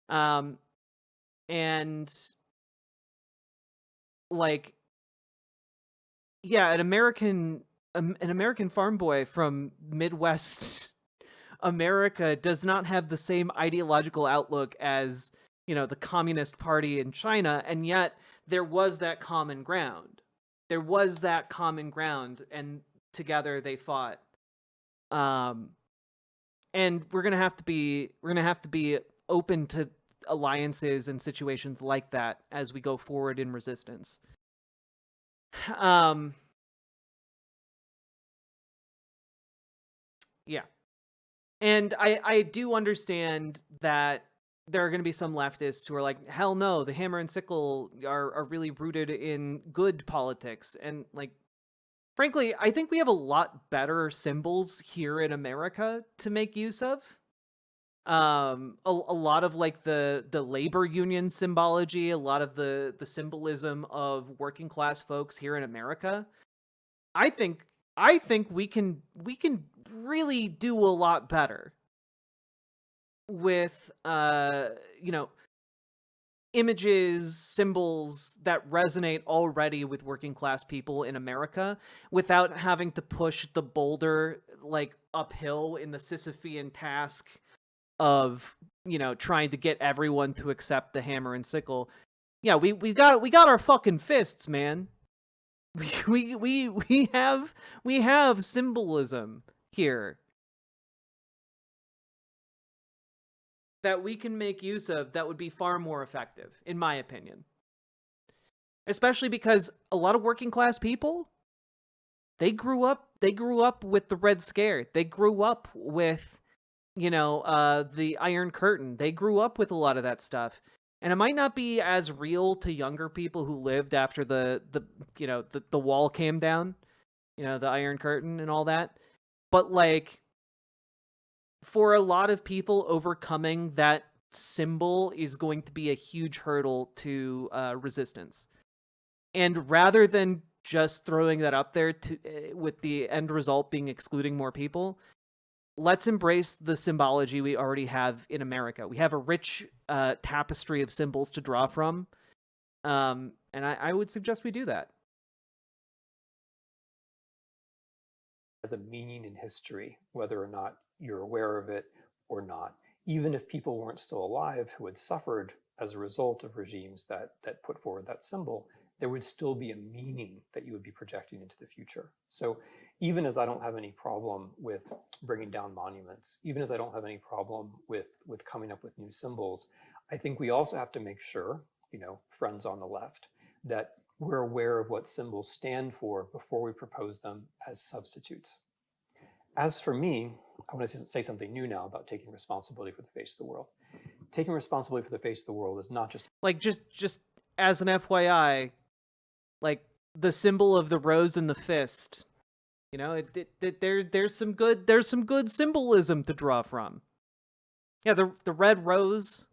And like, yeah, an American farm boy from Midwest America does not have the same ideological outlook as, the Communist Party in China, and yet there was that common ground. There was that common ground, and together they fought. And we're gonna have to be open to alliances and situations like that as we go forward in resistance. Yeah. And I do understand that there are going to be some leftists who are like, hell no, the hammer and sickle are really rooted in good politics. And like, frankly, I think we have a lot better symbols here in America to make use of. A lot of like the labor union symbology, a lot of the symbolism of working class folks here in America. I think we can really do a lot better with images, symbols that resonate already with working class people in America without having to push the boulder like uphill in the Sisyphean task of trying to get everyone to accept the hammer and sickle. Yeah, we got our fucking fists, man. We have symbolism here that we can make use of that would be far more effective, in my opinion. Especially because a lot of working class people, they grew up with the Red Scare. They grew up with, the Iron Curtain. They grew up with a lot of that stuff. And it might not be as real to younger people who lived after the wall came down, the Iron Curtain and all that. But like, for a lot of people, overcoming that symbol is going to be a huge hurdle to resistance. And rather than just throwing that up there with the end result being excluding more people, let's embrace the symbology we already have in America. We have a rich tapestry of symbols to draw from, and I would suggest we do that. has a meaning in history, whether or not you're aware of it or not. Even if people weren't still alive who had suffered as a result of regimes that put forward that symbol, there would still be a meaning that you would be projecting into the future. So even as I don't have any problem with bringing down monuments, even as I don't have any problem with coming up with new symbols, I think we also have to make sure, friends on the left, that we're aware of what symbols stand for before we propose them as substitutes. As for me, I want to say something new now about taking responsibility for the face of the world. Taking responsibility for the face of the world is not just Like, just as an FYI, like, the symbol of the rose and the fist, you know, there's some good symbolism to draw from. Yeah, the red rose,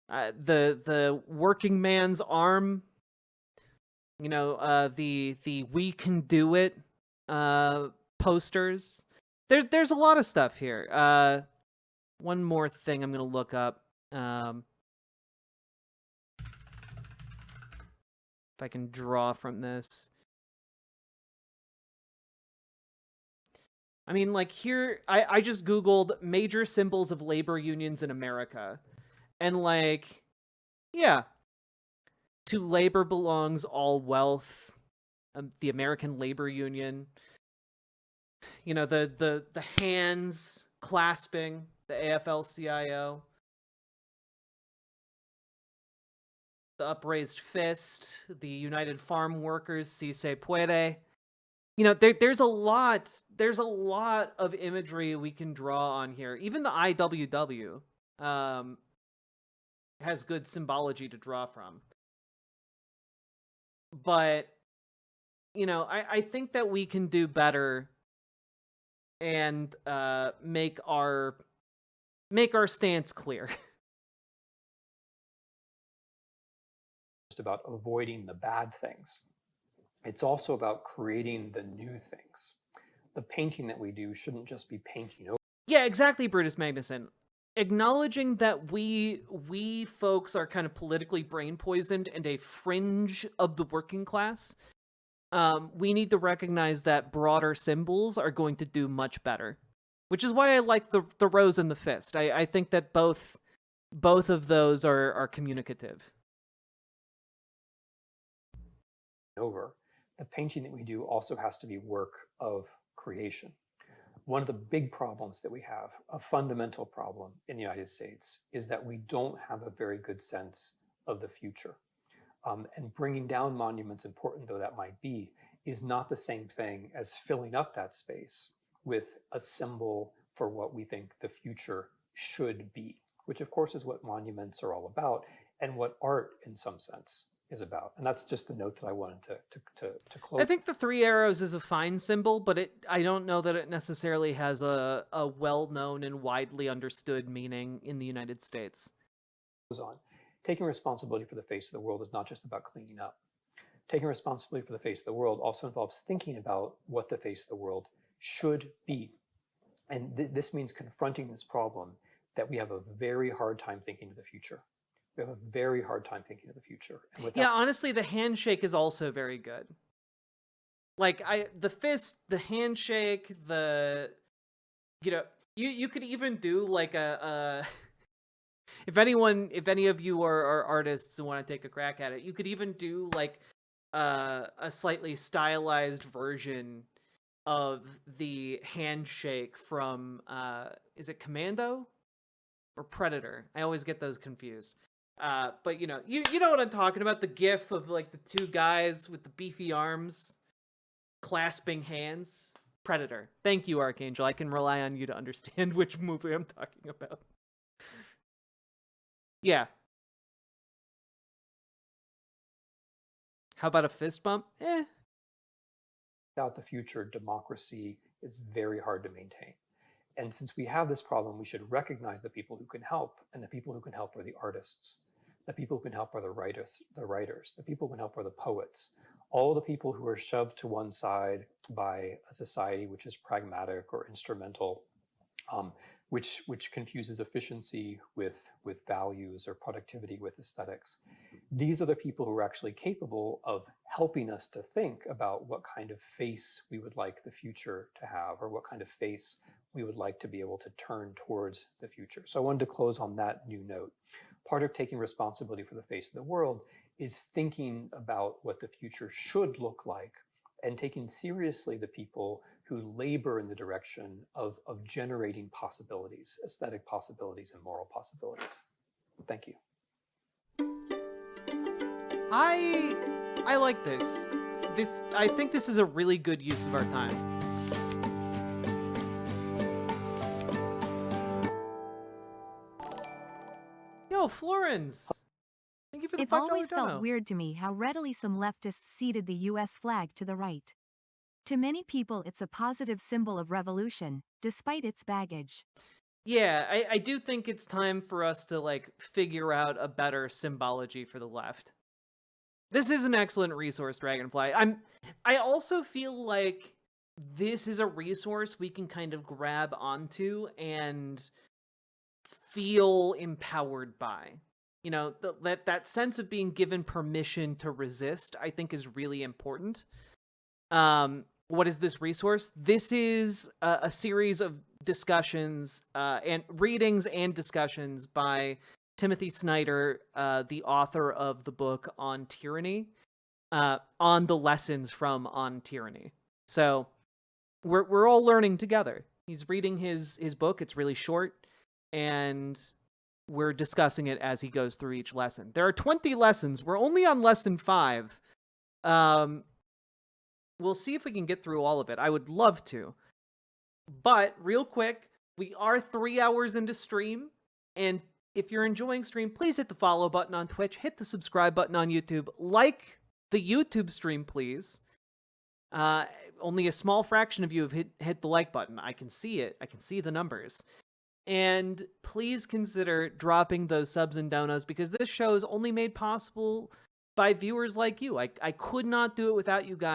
the working man's arm, you know, the "We Can Do It" posters. There's a lot of stuff here. One more thing I'm gonna look up. If I can draw from this. I mean, like, here, I just Googled major symbols of labor unions in America. And, like, yeah. To labor belongs all wealth. The American Labor Union. You know, the hands clasping, the AFL-CIO. The upraised fist, the United Farm Workers, Si Se Puede. You know, there's a lot of imagery we can draw on here. Even the IWW has good symbology to draw from. But, you know, I think that we can do better and make our stance clear. just about avoiding the bad things. It's also about creating the new things. The painting that we do shouldn't just be painting over. Yeah, exactly, Brutus Magnuson. Acknowledging that we folks are kind of politically brain poisoned and a fringe of the working class. We need to recognize that broader symbols are going to do much better, which is why I like the rose and the fist. I think that both of those are communicative. Over. The painting that we do also has to be work of creation. One of the big problems that we have, a fundamental problem in the United States, is that we don't have a very good sense of the future. And bringing down monuments, important though that might be, is not the same thing as filling up that space with a symbol for what we think the future should be, which of course is what monuments are all about and what art in some sense is about. And that's just the note that I wanted to close. I think the three arrows is a fine symbol, but I don't know that it necessarily has a well-known and widely understood meaning in the United States. On. Taking responsibility for the face of the world is not just about cleaning up. Taking responsibility for the face of the world also involves thinking about what the face of the world should be. And this means confronting this problem that we have a very hard time thinking of the future. We have a very hard time thinking of the future. And with yeah, honestly, the handshake is also very good. Like, the fist, the handshake, the, you know, you could even do like a if any of you are artists and want to take a crack at it, you could even do like a slightly stylized version of the handshake from is it Commando or Predator? I always get those confused. But you know what I'm talking about, the gif of like the two guys with the beefy arms clasping hands. Predator. Thank you, Archangel. I can rely on you to understand which movie I'm talking about. Yeah. How about a fist bump? Without the future, democracy is very hard to maintain. And since we have this problem, we should recognize the people who can help, and the people who can help are the artists. The people who can help are the writers. The people who can help are the poets. All the people who are shoved to one side by a society which is pragmatic or instrumental, which confuses efficiency with values or productivity with aesthetics. These are the people who are actually capable of helping us to think about what kind of face we would like the future to have, or what kind of face we would like to be able to turn towards the future. So I wanted to close on that new note. Part of taking responsibility for the face of the world is thinking about what the future should look like and taking seriously the people who labor in the direction of generating possibilities, aesthetic possibilities and moral possibilities. Thank you. I like this. I think this is a really good use of our time. Yo, Florence! Thank you for the It $5 always felt dono. weird to me how readily some leftists ceded the US flag to the right. To many people, it's a positive symbol of revolution, despite its baggage. Yeah, I do think it's time for us to, like, figure out a better symbology for the left. This is an excellent resource, Dragonfly. I also feel like this is a resource we can kind of grab onto and feel empowered by. You know, that sense of being given permission to resist, I think, is really important. What is this resource? This is a series of discussions and readings and discussions by Timothy Snyder, the author of the book on tyranny, on the lessons from On Tyranny. So we're all learning together. He's reading his book. It's really short, and we're discussing it as he goes through each lesson. There are 20 lessons. We're only on lesson 5. We'll see if we can get through all of it. I would love to. But real quick, we are 3 hours into stream, and if you're enjoying stream, please hit the follow button on Twitch, hit the subscribe button on YouTube, like the YouTube stream, please. Only a small fraction of you have hit the like button. I can see it. I can see the numbers. And please consider dropping those subs and donos, because this show is only made possible by viewers like you. I could not do it without you guys.